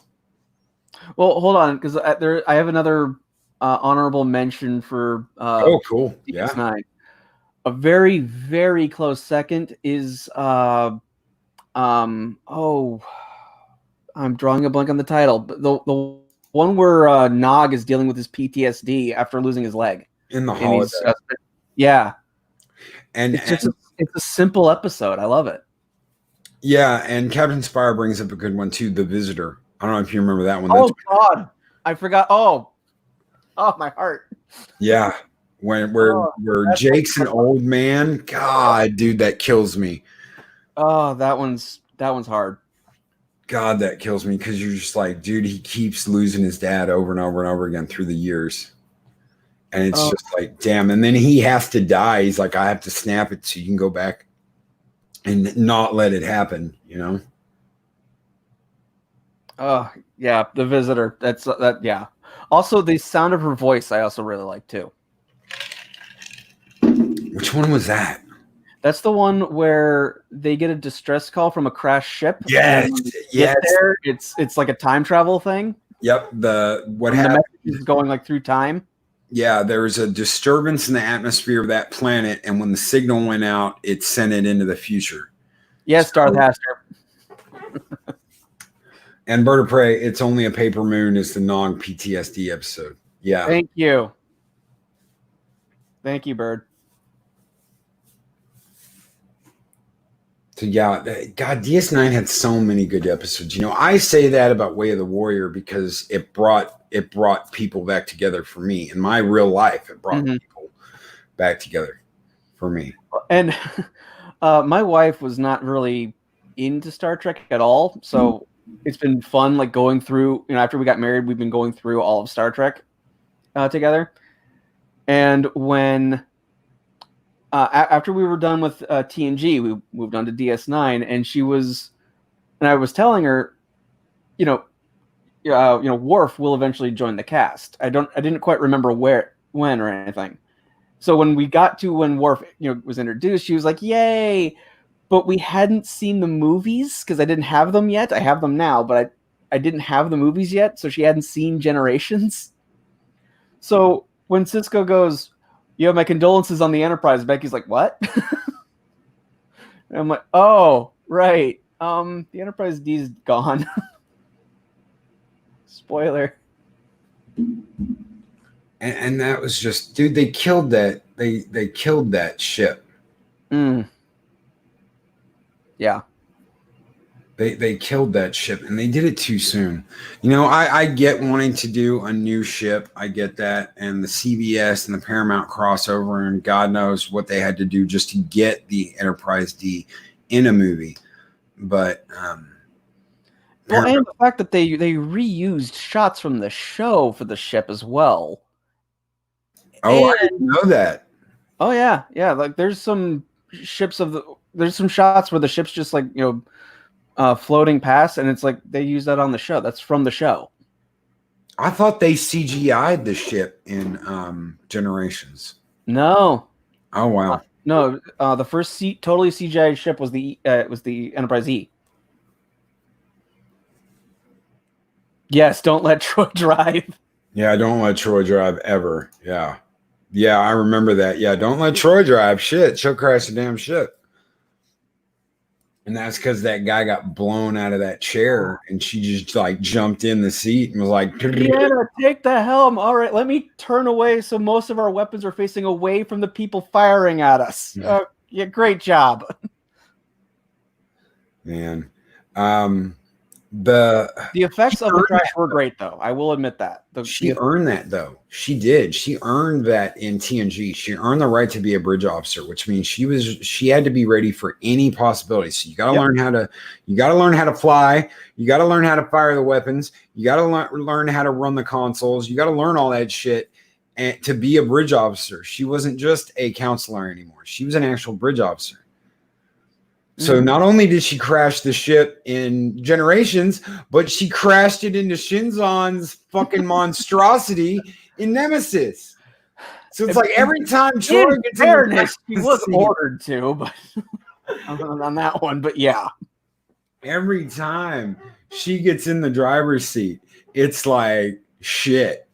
S4: Well, hold on, because I have another honorable mention for
S3: oh, cool.
S4: DS9. Yeah. A very, very close second is I'm drawing a blank on the title, but the one where Nog is dealing with his PTSD after losing his leg
S3: in the holiday.
S4: Yeah,
S3: and
S4: it's a simple episode. I love it.
S3: Yeah, and Captain Spire brings up a good one too. The Visitor. I don't know if you remember that one.
S4: Oh God, I forgot. Oh, my heart.
S3: Yeah, where Jake's an old man. God, dude, that kills me.
S4: Oh, that one's hard.
S3: God, that kills me, because you're just like, dude, he keeps losing his dad over and over and over again through the years. And it's just like, damn. And then he has to die. He's like, I have to snap it so you can go back and not let it happen,
S4: Oh, yeah, The Visitor. That's that. Yeah. Also, the sound of her voice, I also really like too.
S3: Which one was that?
S4: That's the one where they get a distress call from a crashed ship.
S3: Yes, yes.
S4: It's like a time travel thing.
S3: Yep. What
S4: happened? The message is going through time.
S3: Yeah, there was a disturbance in the atmosphere of that planet, and when the signal went out, it sent it into the future.
S4: Yes, Darth Haster.
S3: And Bird of Prey, It's Only a Paper Moon is the non-PTSD episode. Yeah.
S4: Thank you. Thank you, Bird.
S3: So yeah, God, DS9 had so many good episodes. You know, I say that about Way of the Warrior because it brought people back together for me in my real life. It brought people back together for me.
S4: And my wife was not really into Star Trek at all, so it's been fun, like going through. You know, after we got married, we've been going through all of Star Trek together. And when after we were done with TNG, we moved on to DS9, and I was telling her, Worf will eventually join the cast. I didn't quite remember when, or anything. So when we got to when Worf, was introduced, she was like, "Yay!" But we hadn't seen the movies because I didn't have them yet. I have them now, but I didn't have the movies yet, so she hadn't seen Generations. So when Cisco goes, "You have my condolences on the Enterprise," Becky's like, "What?" And I'm like, "Oh, right. The Enterprise D's gone." Spoiler.
S3: And that was just, dude, they killed that. They killed that ship.
S4: Yeah.
S3: They killed that ship, and they did it too soon. I get wanting to do a new ship. I get that. And the CBS and the Paramount crossover, and God knows what they had to do just to get the Enterprise D in a movie. But
S4: well, and the fact that they reused shots from the show for the ship as well.
S3: Oh, I didn't know that.
S4: Oh yeah. Like there's some shots where the ship's just like floating past, and it's like they use that on the show. That's from the show.
S3: I thought they CGI'd the ship in Generations.
S4: No.
S3: Oh wow.
S4: No. The first totally CGI ship was the Enterprise E. Yes, don't let Troy drive.
S3: Yeah, don't let Troy drive ever. Yeah. Yeah, I remember that. Yeah, don't let Troy drive. Shit, she'll crash the damn ship. And that's because that guy got blown out of that chair, and she just like jumped in the seat and was like,
S4: "Deanna, take the helm. All right, let me turn away so most of our weapons are facing away from the people firing at us." Yeah, great job.
S3: Man. The
S4: effects of the crash were great, though. I will admit that.
S3: She earned that, though. She did. She earned that in TNG. She earned the right to be a bridge officer, which means she had to be ready for any possibility. So you got to learn how to fly. You got to learn how to fire the weapons. You got to learn how to run the consoles. You got to learn all that shit and to be a bridge officer. She wasn't just a counselor anymore. She was an actual bridge officer. So not only did she crash the ship in Generations, but she crashed it into Shinzon's fucking monstrosity in Nemesis. So it's like every time Troy gets in the
S4: he was ordered to, but on that one. But yeah,
S3: every time she gets in the driver's seat, it's like shit.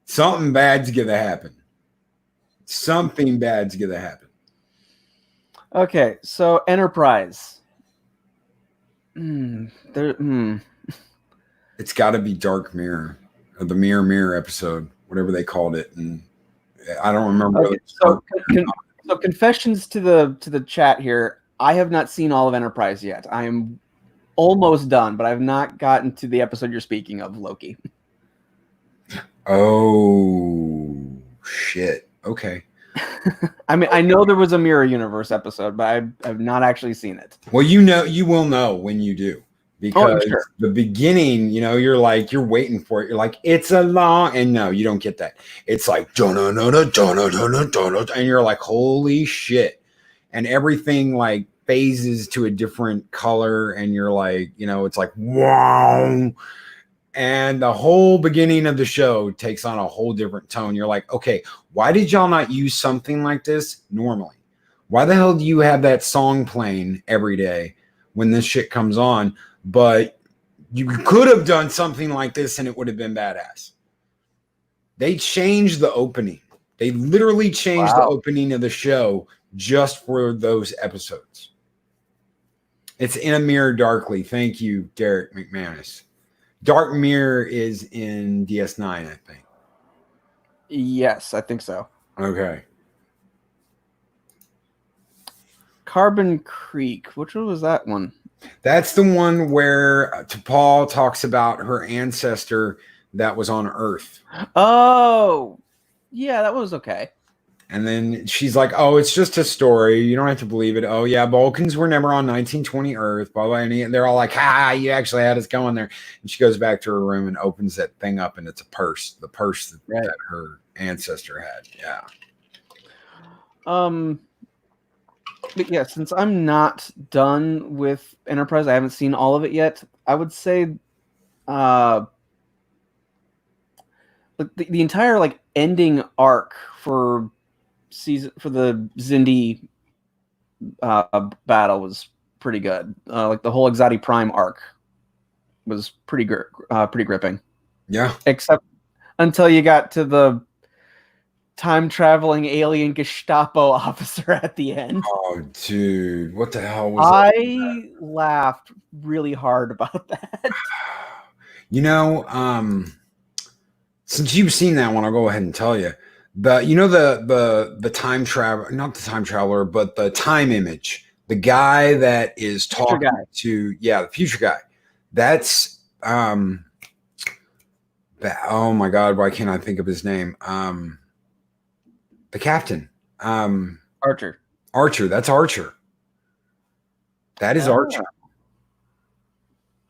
S3: Something bad's gonna happen. Something bad's gonna happen.
S4: Okay, so Enterprise.
S3: It's got to be Dark Mirror, or the Mirror episode, whatever they called it, and I don't remember.
S4: Okay, so confessions to the chat here. I have not seen all of Enterprise yet. I am almost done, but I've not gotten to the episode you're speaking of, Loki.
S3: Oh shit! Okay.
S4: I mean, I know there was a Mirror Universe episode, but I've not actually seen it.
S3: Well, you will know when you do, because the beginning, you're waiting for it. You're like, it's a long, and no, you don't get that. It's like, and you're like, holy shit. And everything like phases to a different color, and you're like, it's like, wow. And the whole beginning of the show takes on a whole different tone. You're like, okay, why did y'all not use something like this normally? Why the hell do you have that song playing every day when this shit comes on? But you could have done something like this and it would have been badass. They changed the opening. They literally changed the
S4: Wow.
S3: opening of the show just for those episodes. It's In a Mirror Darkly. Thank you, Derek McManus. Dark Mirror is in DS9, I think.
S4: Yes, I think so.
S3: Okay.
S4: Carbon Creek. Which one was that one?
S3: That's the one where T'Pol talks about her ancestor that was on Earth.
S4: Oh, yeah, that was okay.
S3: And then she's like, oh, it's just a story. You don't have to believe it. Oh, yeah, Vulcans were never on 1920 Earth, blah, blah. And they're all like, you actually had us going there. And she goes back to her room and opens that thing up, and it's a purse, the purse that her ancestor had. Yeah.
S4: But yeah, since I'm not done with Enterprise, I haven't seen all of it yet. I would say, the entire like ending arc for the Zindi battle was pretty good. Like the whole Exati Prime arc was pretty gripping.
S3: Yeah.
S4: Except until you got to the time traveling alien Gestapo officer at the end.
S3: Oh, dude, what the hell was
S4: I
S3: that?
S4: laughed really hard about that.
S3: You know, since you've seen that one, I'll go ahead and tell you. The time travel, not the time traveler, but the time image. The guy that is talking to the future guy. That's oh my god, why can't I think of his name? The captain.
S4: Archer.
S3: That's Archer. That is Archer.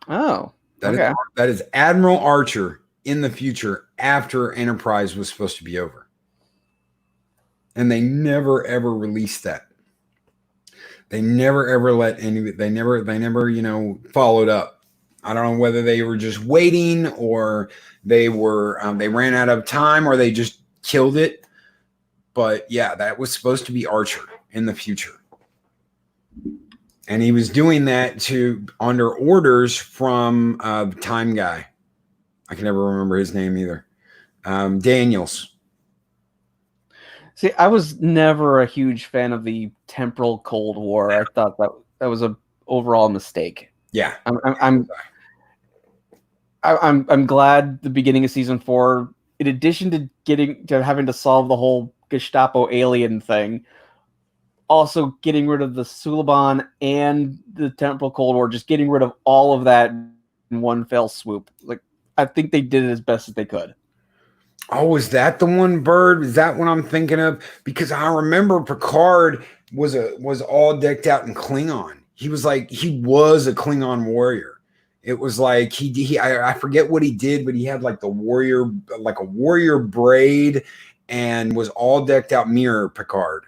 S4: Oh.
S3: That is Admiral Archer in the future after Enterprise was supposed to be over. And they never ever released that. They never ever they never followed up. I don't know whether they were just waiting or they ran out of time or they just killed it. But yeah, that was supposed to be Archer in the future. And he was doing that under orders from the time guy. I can never remember his name either. Daniels.
S4: See, I was never a huge fan of the temporal Cold War. I thought that was a overall mistake.
S3: Yeah,
S4: I'm glad the beginning of season 4, in addition to having to solve the whole Gestapo alien thing, also getting rid of the Suliban and the temporal Cold War, just getting rid of all of that in one fell swoop. Like, I think they did it as best as they could.
S3: Oh, is that the one, Bird? Is that what I'm thinking of? Because I remember Picard was all decked out in Klingon. He was a Klingon warrior. It was like I forget what he did, but he had like a warrior braid and was all decked out. Mirror Picard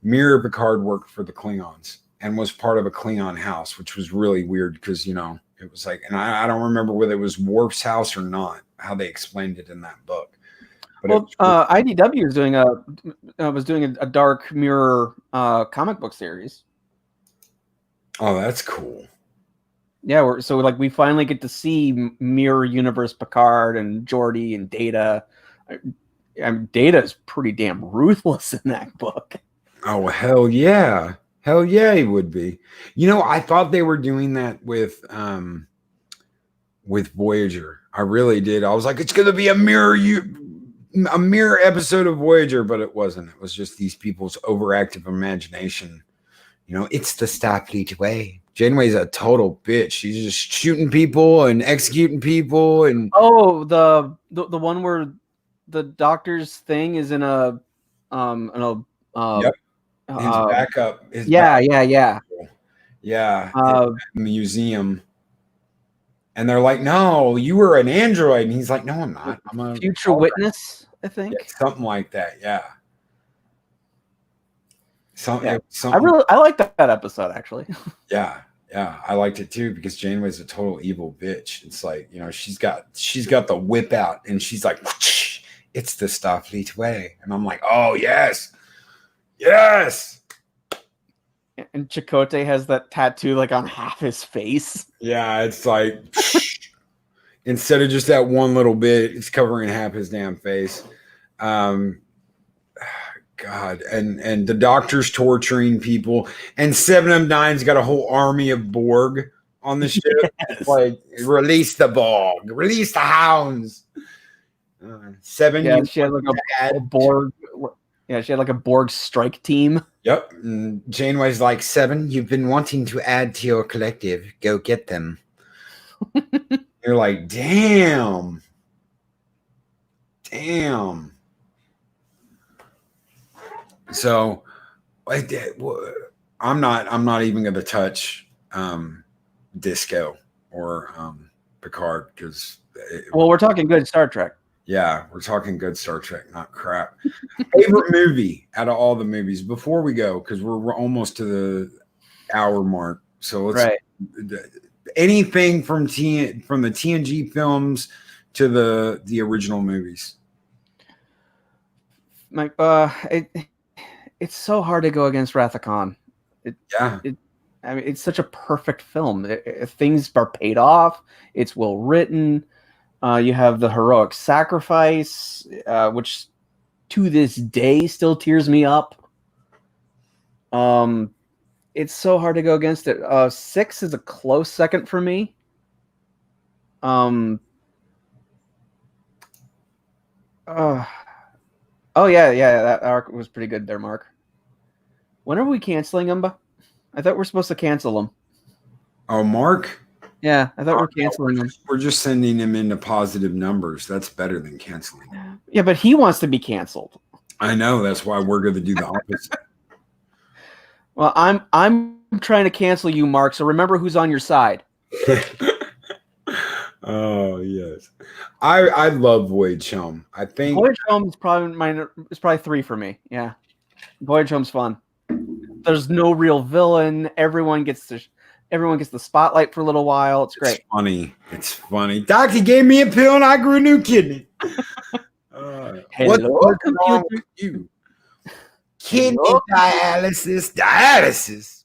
S3: worked for the Klingons and was part of a Klingon house, which was really weird because it was like, and I don't remember whether it was Worf's house or not, how they explained it in that book. But
S4: IDW was doing a Dark Mirror comic book series.
S3: Oh, that's cool.
S4: Yeah, we finally get to see Mirror Universe Picard and Geordi and Data. Data is pretty damn ruthless in that book.
S3: Oh, hell yeah. Hell yeah, he would be. I thought they were doing that with Voyager. I really did. I was like, it's going to be a mirror episode of Voyager, but it wasn't. It was just these people's overactive imagination. It's the Starfleet way. Janeway's a total bitch. She's just shooting people and executing people. And
S4: the one where the doctor's thing is in a
S3: yep. His backup.
S4: Yeah.
S3: Yeah. Museum. And they're like, no, you were an android. And he's like, no, I'm not. I'm a
S4: future witness, I think.
S3: Yeah, something like that. Yeah. Something.
S4: I like that episode, actually.
S3: Yeah. I liked it too because Janeway's a total evil bitch. It's like, she's got the whip out and she's like, whoosh, it's the Starfleet way. And I'm like, oh, yes. Yes.
S4: And Chakotay has that tattoo like on half his face.
S3: Yeah, it's like instead of just that one little bit, it's covering half his damn face. God, and the doctor's torturing people, and 7 of 9's got a whole army of Borg on the ship.
S4: Yes.
S3: Like, release the Borg, release the hounds. 7.
S4: Yeah, she had like a Borg. Yeah, she had like a Borg strike team.
S3: Yep. And Janeway's like, 7, you've been wanting to add to your collective. Go get them. You're like, damn. Damn. So I'm not even going to touch Disco or Picard because
S4: well, we're talking good Star Trek.
S3: Yeah, we're talking good Star Trek, not crap. Favorite movie out of all the movies before we go, because we're almost to the hour mark. So let's anything from the TNG films to the original movies.
S4: Mike, it's so hard to go against Wrath of Khan. I mean, it's such a perfect film. Things are paid off. It's well written. You have the heroic sacrifice, which to this day still tears me up. It's so hard to go against it. 6 is a close second for me. Oh yeah, that arc was pretty good there, Mark. When are we canceling him? I thought we're supposed to cancel him.
S3: Oh, Mark?
S4: Yeah, I thought we're canceling him.
S3: We're just sending him into positive numbers. That's better than canceling him.
S4: Yeah, but he wants to be canceled.
S3: I know. That's why we're going to do the opposite.
S4: Well, I'm trying to cancel you, Mark. So remember who's on your side.
S3: Oh yes, I love Voyage Home. I think
S4: Voyage Home is probably 3 for me. Yeah, Voyage Home's fun. There's no real villain. Everyone gets the spotlight for a little while. It's great.
S3: It's funny. Doctor gave me a pill and I grew a new kidney. What's wrong with you? Kidney dialysis.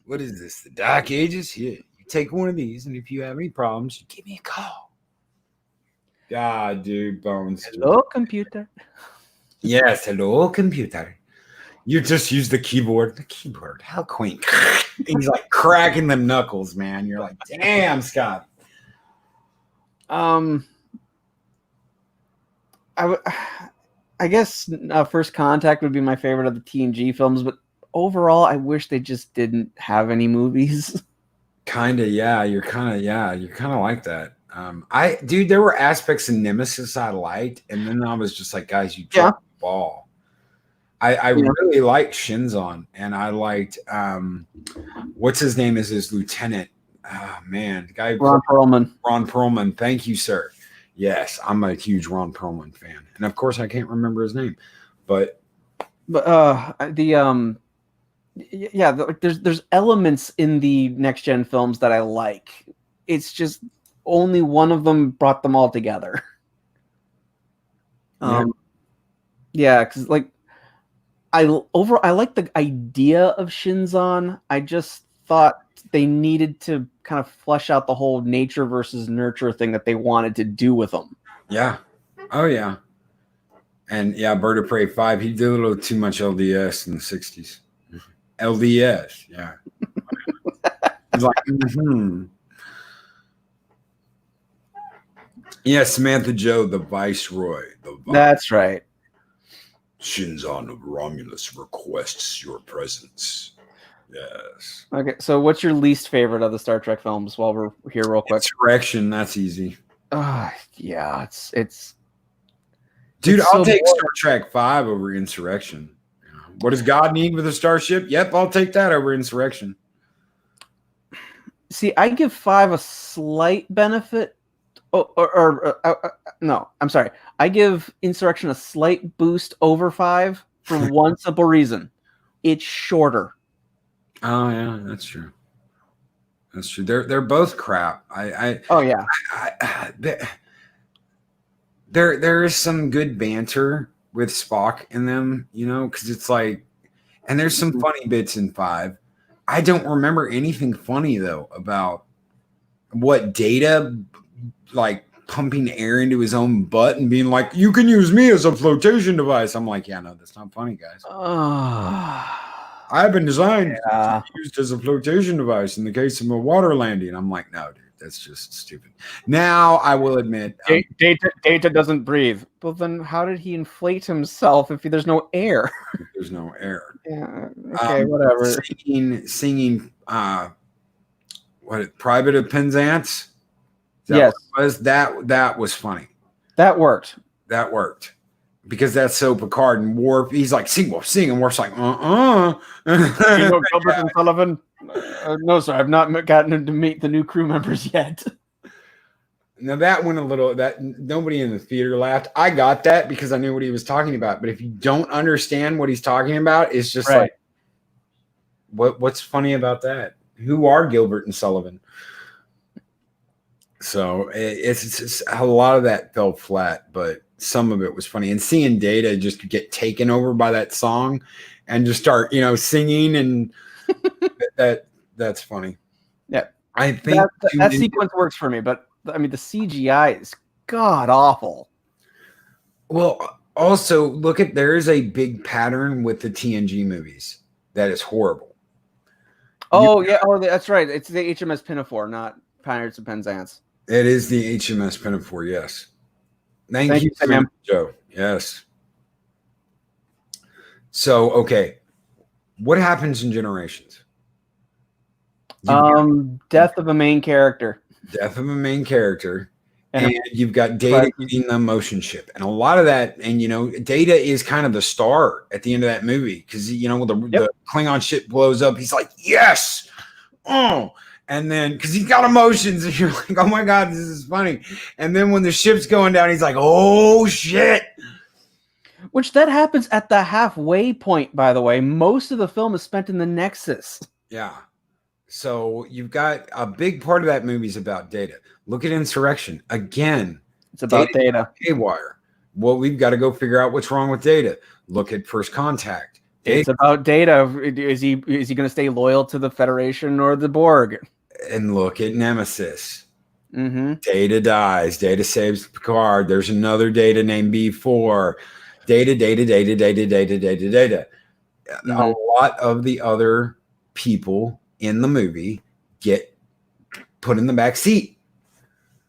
S3: What is this? The Dark Ages? Here, you take one of these, and if you have any problems, you give me a call. God, dude, Bones.
S4: Hello, computer.
S3: Yes, hello, computer. You just use the keyboard. The keyboard, how quaint. He's like cracking them knuckles, man. You're like, damn, Scott.
S4: I guess First Contact would be my favorite of the TNG films, but overall, I wish they just didn't have any movies.
S3: You're kind of like that. Dude, there were aspects in Nemesis I liked, and then I was just like, guys, you dropped the ball. I really liked Shinzon, and I liked what's his name is his lieutenant. Oh man, the guy
S4: Ron Perlman.
S3: Ron Perlman, thank you, sir. Yes, I'm a huge Ron Perlman fan, and of course I can't remember his name, but there's elements in the next gen films that I like. It's just only one of them brought them all together. Because like I like the idea of Shinzon. I just thought they needed to kind of flesh out the whole nature versus nurture thing that they wanted to do with them. Yeah. Oh yeah. And yeah, Bird of Prey 5, he did a little too much LDS in the 60s. LDS, yeah. He's like, Yeah, Samantha Joe, the Viceroy.
S4: That's right.
S3: Shinzon of Romulus requests your presence. Yes.
S4: Okay, so what's your least favorite of the Star Trek films while we're here real quick?
S3: Insurrection, that's easy.
S4: Yeah, it's
S3: Dude,
S4: it's
S3: I'll
S4: so
S3: take
S4: boring.
S3: Star Trek 5 over Insurrection. What does God need with a starship? Yep, I'll take that over Insurrection.
S4: See, I give 5 a slight benefit. No, I'm sorry. I give Insurrection a slight boost over 5 for one simple reason. It's shorter.
S3: Oh yeah, that's true. That's true. They're both crap. There is some good banter with Spock in them, because it's like, and there's some funny bits in 5. I don't remember anything funny though about what Data like pumping air into his own butt and being like, "You can use me as a flotation device." I'm like, yeah, no, that's not funny, guys. I've been designed to be used as a flotation device in the case of a water landing. I'm like, no, dude, that's just stupid. Now, I will admit,
S4: Data doesn't breathe. Well, then how did he inflate himself if there's no air?
S3: there's no air.
S4: Yeah. Okay, whatever.
S3: Singing what, Private of Penzance?
S4: Yes.
S3: That was funny.
S4: That worked.
S3: That worked. Because that's so Picard and Worf. He's like, sing, Worf, sing. And Worf's like,
S4: You know Gilbert and Sullivan? No, sir. I've not gotten to meet the new crew members yet.
S3: Now that went a little, that nobody in the theater laughed. I got that because I knew what he was talking about. But if you don't understand what he's talking about, it's just like, what's funny about that? Who are Gilbert and Sullivan? So it's a lot of that fell flat, but some of it was funny. And seeing Data just get taken over by that song and just start, singing, and that's funny.
S4: Yeah,
S3: I think
S4: that sequence works for me, but I mean the CGI is god awful.
S3: Well, also there is a big pattern with the TNG movies that is horrible.
S4: Oh yeah, that's right. It's the HMS Pinafore, not Pirates of Penzance.
S3: It is the HMS Pinafore, yes. Thank you, Sam. Joe. Yes. So, okay. What happens in Generations?
S4: Death of a main character.
S3: Death of a main character. And you've got Data getting the motion ship. And a lot of that, and Data is kind of the star at the end of that movie. Because the Klingon ship blows up. He's like, yes. Oh. And then, because he's got emotions, and you're like, oh my God, this is funny. And then when the ship's going down, he's like, oh shit.
S4: Which that happens at the halfway point, by the way. Most of the film is spent in the Nexus.
S3: Yeah. So you've got a big part of that movie is about Data. Look at Insurrection. Again,
S4: it's about Data.
S3: Haywire. Well, we've got to go figure out what's wrong with Data. Look at First Contact.
S4: It's about Data. Is he going to stay loyal to the Federation or the Borg?
S3: And look at Nemesis.
S4: Mm-hmm.
S3: Data dies. Data saves Picard. There's another Data named B4. Data. Mm-hmm. A lot of the other people in the movie get put in the back seat.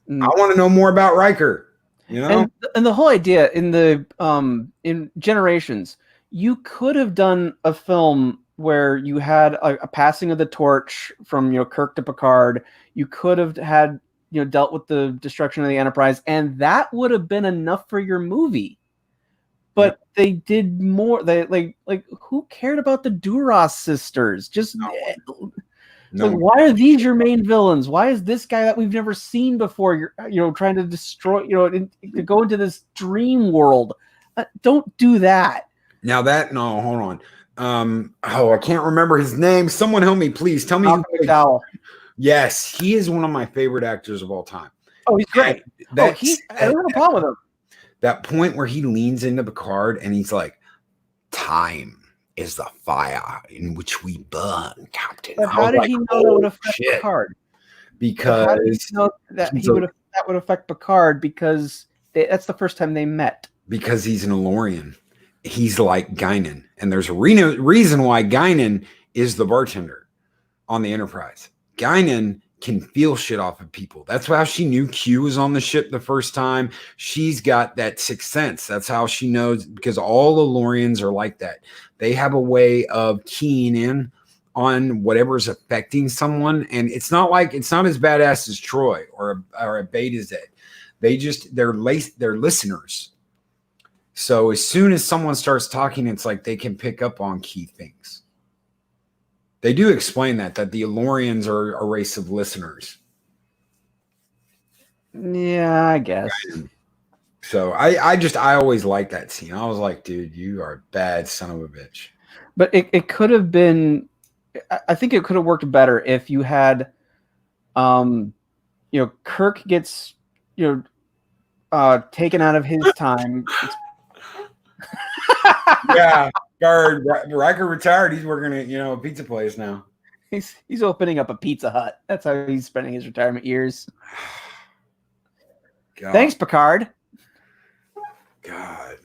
S3: Mm-hmm. I want to know more about Riker.
S4: And the whole idea in Generations, you could have done a film where you had a passing of the torch from Kirk to Picard. You could have had dealt with the destruction of the Enterprise, and that would have been enough for your movie. But they did more. They like who cared about the Duras sisters? Just
S3: no.
S4: Why are these your main villains? Why is this guy that we've never seen before? You're trying to destroy. To go into this dream world. Don't do that.
S3: Now hold on. I can't remember his name. Someone help me, please. Tell me who played. Yes, he is one of my favorite actors of all time.
S4: Oh, he's great. I don't have a problem with him.
S3: That point where he leans into Picard and he's like, "Time is the fire in which we burn, Captain."
S4: But how did he know that would affect Picard?
S3: Because
S4: how did he know that that would affect Picard? Because that's the first time they met.
S3: Because he's an Elorian. He's like Guinan. And there's a reason why Guinan is the bartender on the Enterprise. Guinan can feel shit off of people. That's how she knew Q was on the ship the first time. She's got that sixth sense. That's how she knows, because all Elorians are like that. They have a way of keying in on whatever's affecting someone. And it's not as badass as Troy or a Beta Z. They're listeners. So as soon as someone starts talking, it's like they can pick up on key things. They do explain that the Elorians are a race of listeners.
S4: Yeah, I guess.
S3: So I always liked that scene. I was like, dude, you are a bad son of a bitch.
S4: But it could have been, I think it could have worked better if you had, Kirk gets, taken out of his time.
S3: Yeah, Riker retired. He's working at a pizza place now.
S4: He's opening up a Pizza Hut. That's how he's spending his retirement years.
S3: God.
S4: Thanks, Picard.
S3: God.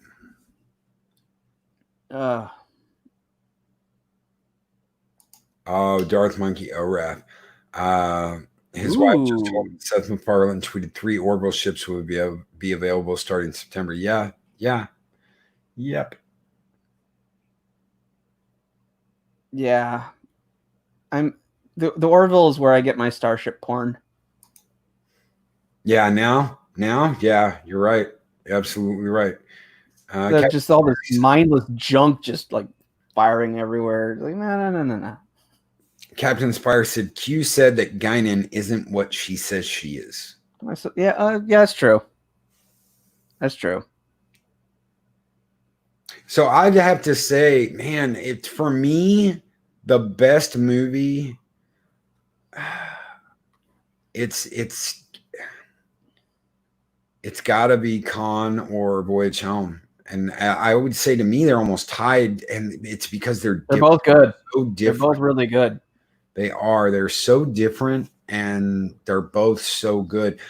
S3: Oh, Darth Monkey Orath. His wife just told me Seth MacFarlane tweeted 3 orbital ships will be available starting September. Yeah. Yep.
S4: Yeah. I'm the Orville is where I get my starship porn.
S3: Yeah, now, yeah, you're right. You're absolutely right.
S4: Just all this mindless junk just like firing everywhere. Like, no.
S3: Captain Spire said Q said that Guinan isn't what she says she is.
S4: Yeah, that's true. That's true.
S3: So I'd have to say, man, it's for me the best movie. It's got to be Khan or Voyage Home, and I would say to me they're almost tied, and it's because they're
S4: both good.
S3: So different.
S4: They're both really good.
S3: They are. They're so different, and they're both so good.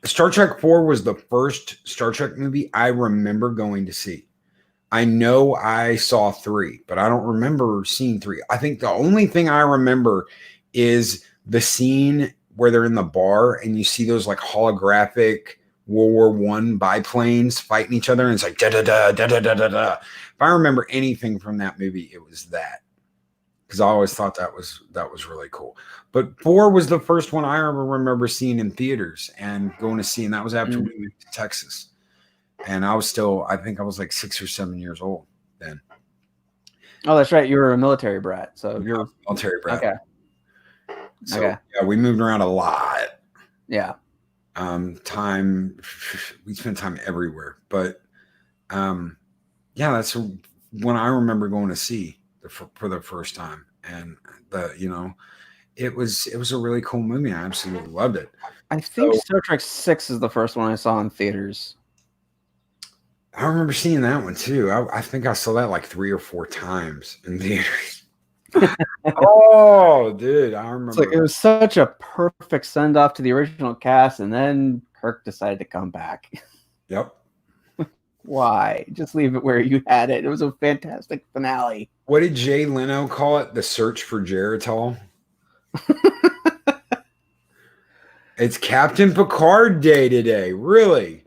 S3: Star Trek 4 was the first Star Trek movie I remember going to see. I know I saw 3, but I don't remember seeing 3. I think the only thing I remember is the scene where they're in the bar and you see those like holographic World War I biplanes fighting each other, and it's like da da da da da da da da. If I remember anything from that movie, it was that, because I always thought that was really cool. But 4 was the first one I remember seeing in theaters and going to see, and that was after we moved to Texas. And I think I was like 6 or 7 years old then.
S4: Oh, that's right. You were a military brat. So you're a
S3: military brat.
S4: Okay.
S3: So yeah, we moved around a lot.
S4: Yeah.
S3: We spent time everywhere. But yeah, that's when I remember going to see for the first time. And it was a really cool movie. I absolutely loved it.
S4: I think Star Trek 6 is the first one I saw in theaters.
S3: I remember seeing that one too. I think I saw that like 3 or 4 times in theaters. Oh, dude, I remember.
S4: It was such a perfect send off to the original cast, and then Kirk decided to come back.
S3: Yep.
S4: Why? Just leave it where you had it. It was a fantastic finale.
S3: What did Jay Leno call it? The search for Geritol? It's Captain Picard Day today. Really?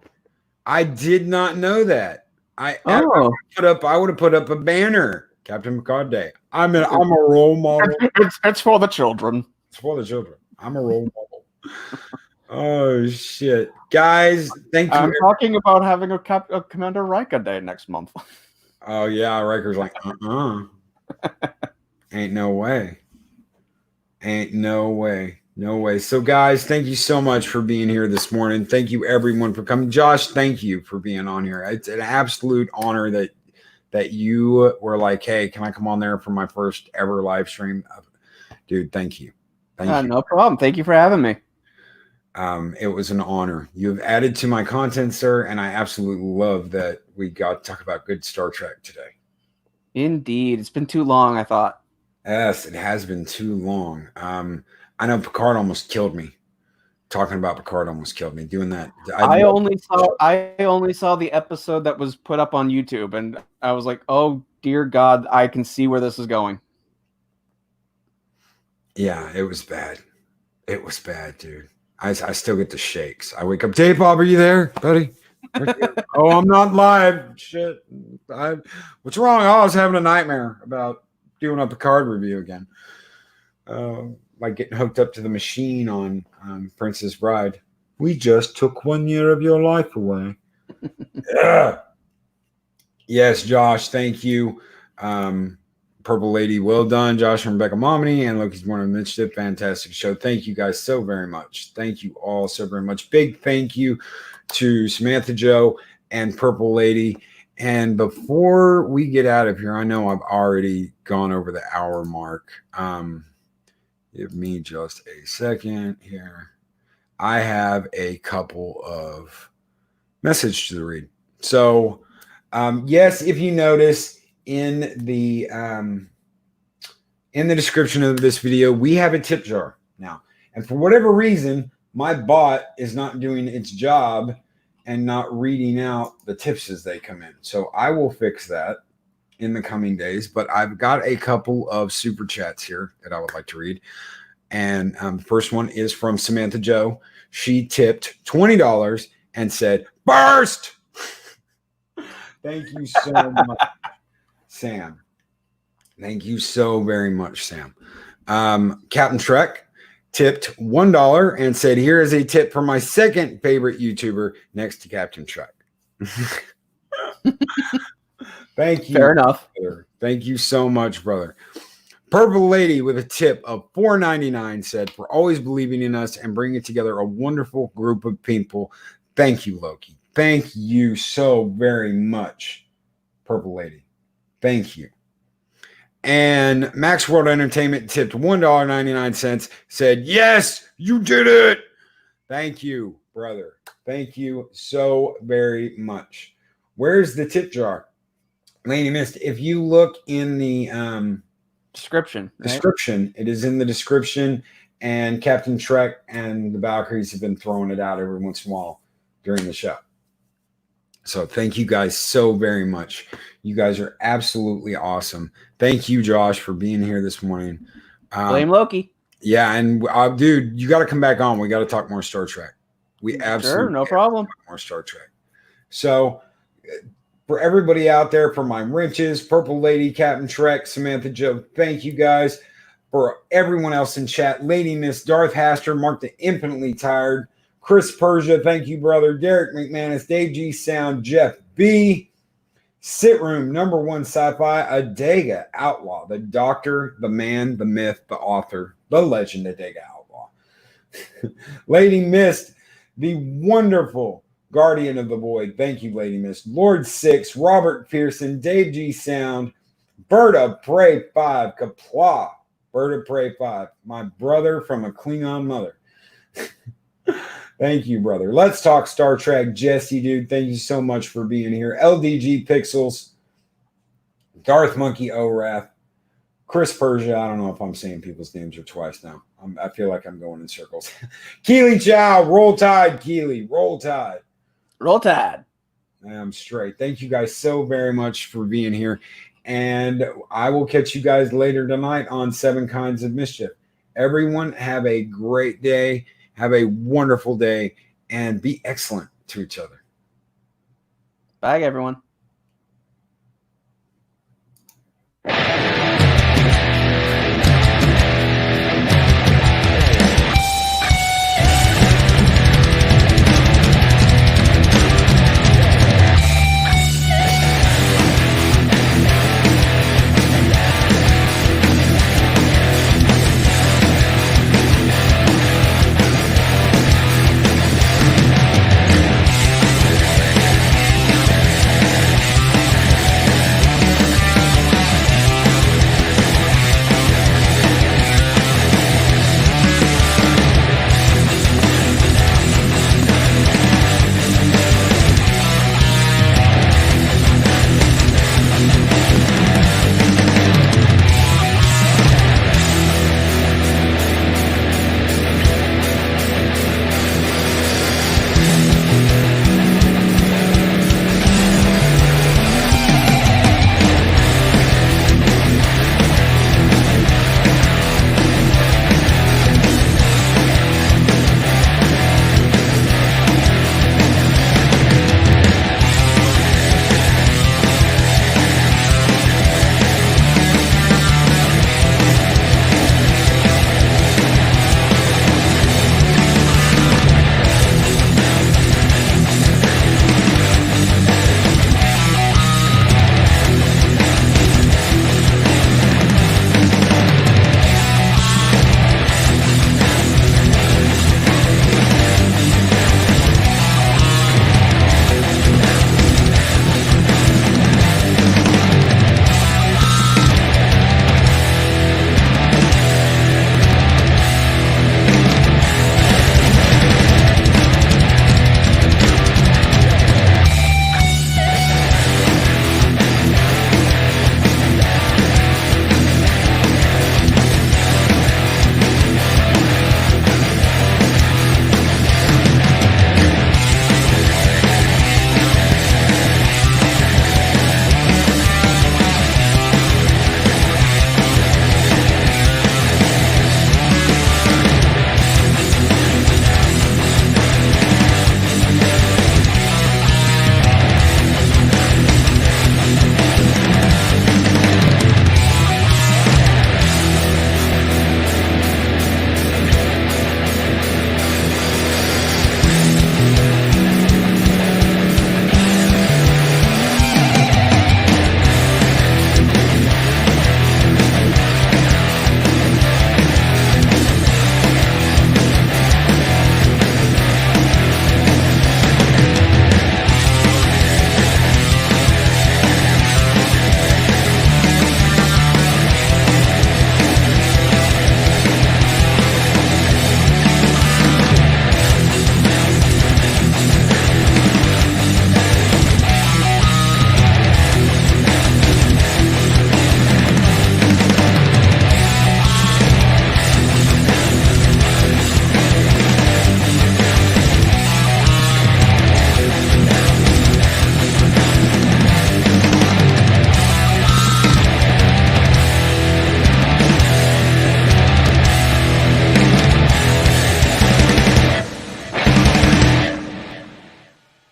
S3: I did not know that. I would have put up a banner. Captain Picard Day. I'm a role model.
S4: It's for the children.
S3: It's for the children. I'm a role model. Oh shit, guys! Thank you.
S4: I'm talking about having a Commander Riker Day next month.
S3: Oh yeah, Riker's like, ain't no way. Ain't no way. No way. So, guys, thank you so much for being here this morning. Thank you, everyone, for coming. Josh, thank you for being on here. It's an absolute honor that you were like, hey, can I come on there for my first ever live stream? Dude, thank you. Thank you.
S4: No problem. Thank you for having me.
S3: It was an honor. You've added to my content, sir, and I absolutely love that we got to talk about good Star Trek today.
S4: Indeed. It's been too long, I thought.
S3: Yes, it has been too long. I know Picard almost killed me. Talking about Picard almost killed me. Doing that.
S4: I only saw the episode that was put up on YouTube, and I was like, oh dear God, I can see where this is going.
S3: Yeah, it was bad. It was bad, dude. I still get the shakes. I wake up, J-Pop, are you there, buddy? Oh, I'm not live. Shit. What's wrong? Oh, I was having a nightmare about doing a Picard review again. Like getting hooked up to the machine on Princess Bride. We just took 1 year of your life away. Yeah. Yes, Josh, thank you. Purple Lady, well done. Josh and Rebecca Momaney and Loki's Morning Mischief. Fantastic show. Thank you guys so very much. Thank you all so very much. Big thank you to Samantha Joe and Purple Lady. And before we get out of here, I know I've already gone over the hour mark. Give me just a second here. I have a couple of messages to read. So, yes, if you notice in the description of this video, we have a tip jar now. And for whatever reason, my bot is not doing its job and not reading out the tips as they come in. So I will fix that in the coming days. But I've got a couple of super chats here that I would like to read. And the first one is from Samantha Joe. She tipped $20 and said, "Burst!" Thank you so much, Sam. Thank you so very much, Sam. Captain Trek tipped $1 and said, "Here is a tip for my second favorite YouTuber next to Captain Trek." Thank you.
S4: Fair enough.
S3: Brother. Thank you so much, brother. Purple Lady with a tip of $4.99 said, "For always believing in us and bringing together a wonderful group of people. Thank you, Loki. Thank you so very much, Purple Lady. Thank you." And Max World Entertainment tipped $1.99, said, "Yes, you did it." Thank you, brother. Thank you so very much. Where's the tip jar? Lady Mist, if you look in the
S4: Description. Right?
S3: description, it is in the description, and Captain Trek and the Valkyries have been throwing it out every once in a while during the show. So thank you guys so very much. You guys are absolutely awesome. Thank you, Josh, for being here this morning.
S4: Blame Loki.
S3: Yeah, and dude, you got to come back on. We got to talk more Star Trek. We absolutely
S4: Sure, no problem.
S3: talk more Star Trek. So for everybody out there, for my wrenches, Purple Lady, Captain Trek, Samantha Joe, thank you guys. For everyone else in chat, Lady Miss, Darth Haster, Mark the Infinitely Tired, Chris Persia, thank you, brother. Derek McManus, Dave G Sound, Jeff B, Sit Room, number one sci-fi, Adega Outlaw, the doctor, the man, the myth, the author, the legend, Adega Outlaw. Lady Mist, the wonderful guardian of the void. Thank you, Lady Mist. Lord Six, Robert Pearson, Dave G Sound, Bird of Prey 5, Kapla, Bird of Prey 5, my brother from a Klingon mother. Thank you, brother. Let's talk Star Trek. Jesse, dude, thank you so much for being here. LDG Pixels, Darth Monkey Orath, Chris Persia. I don't know if I'm saying people's names or twice now. I feel like I'm going in circles. Keely Chow, Roll Tide, Keely, Roll Tide.
S4: Roll Tide.
S3: I'm straight. Thank you guys so very much for being here. And I will catch you guys later tonight on 7 Kinds of Mischief. Everyone have a great day. Have a wonderful day and be excellent to each other.
S4: Bye, everyone.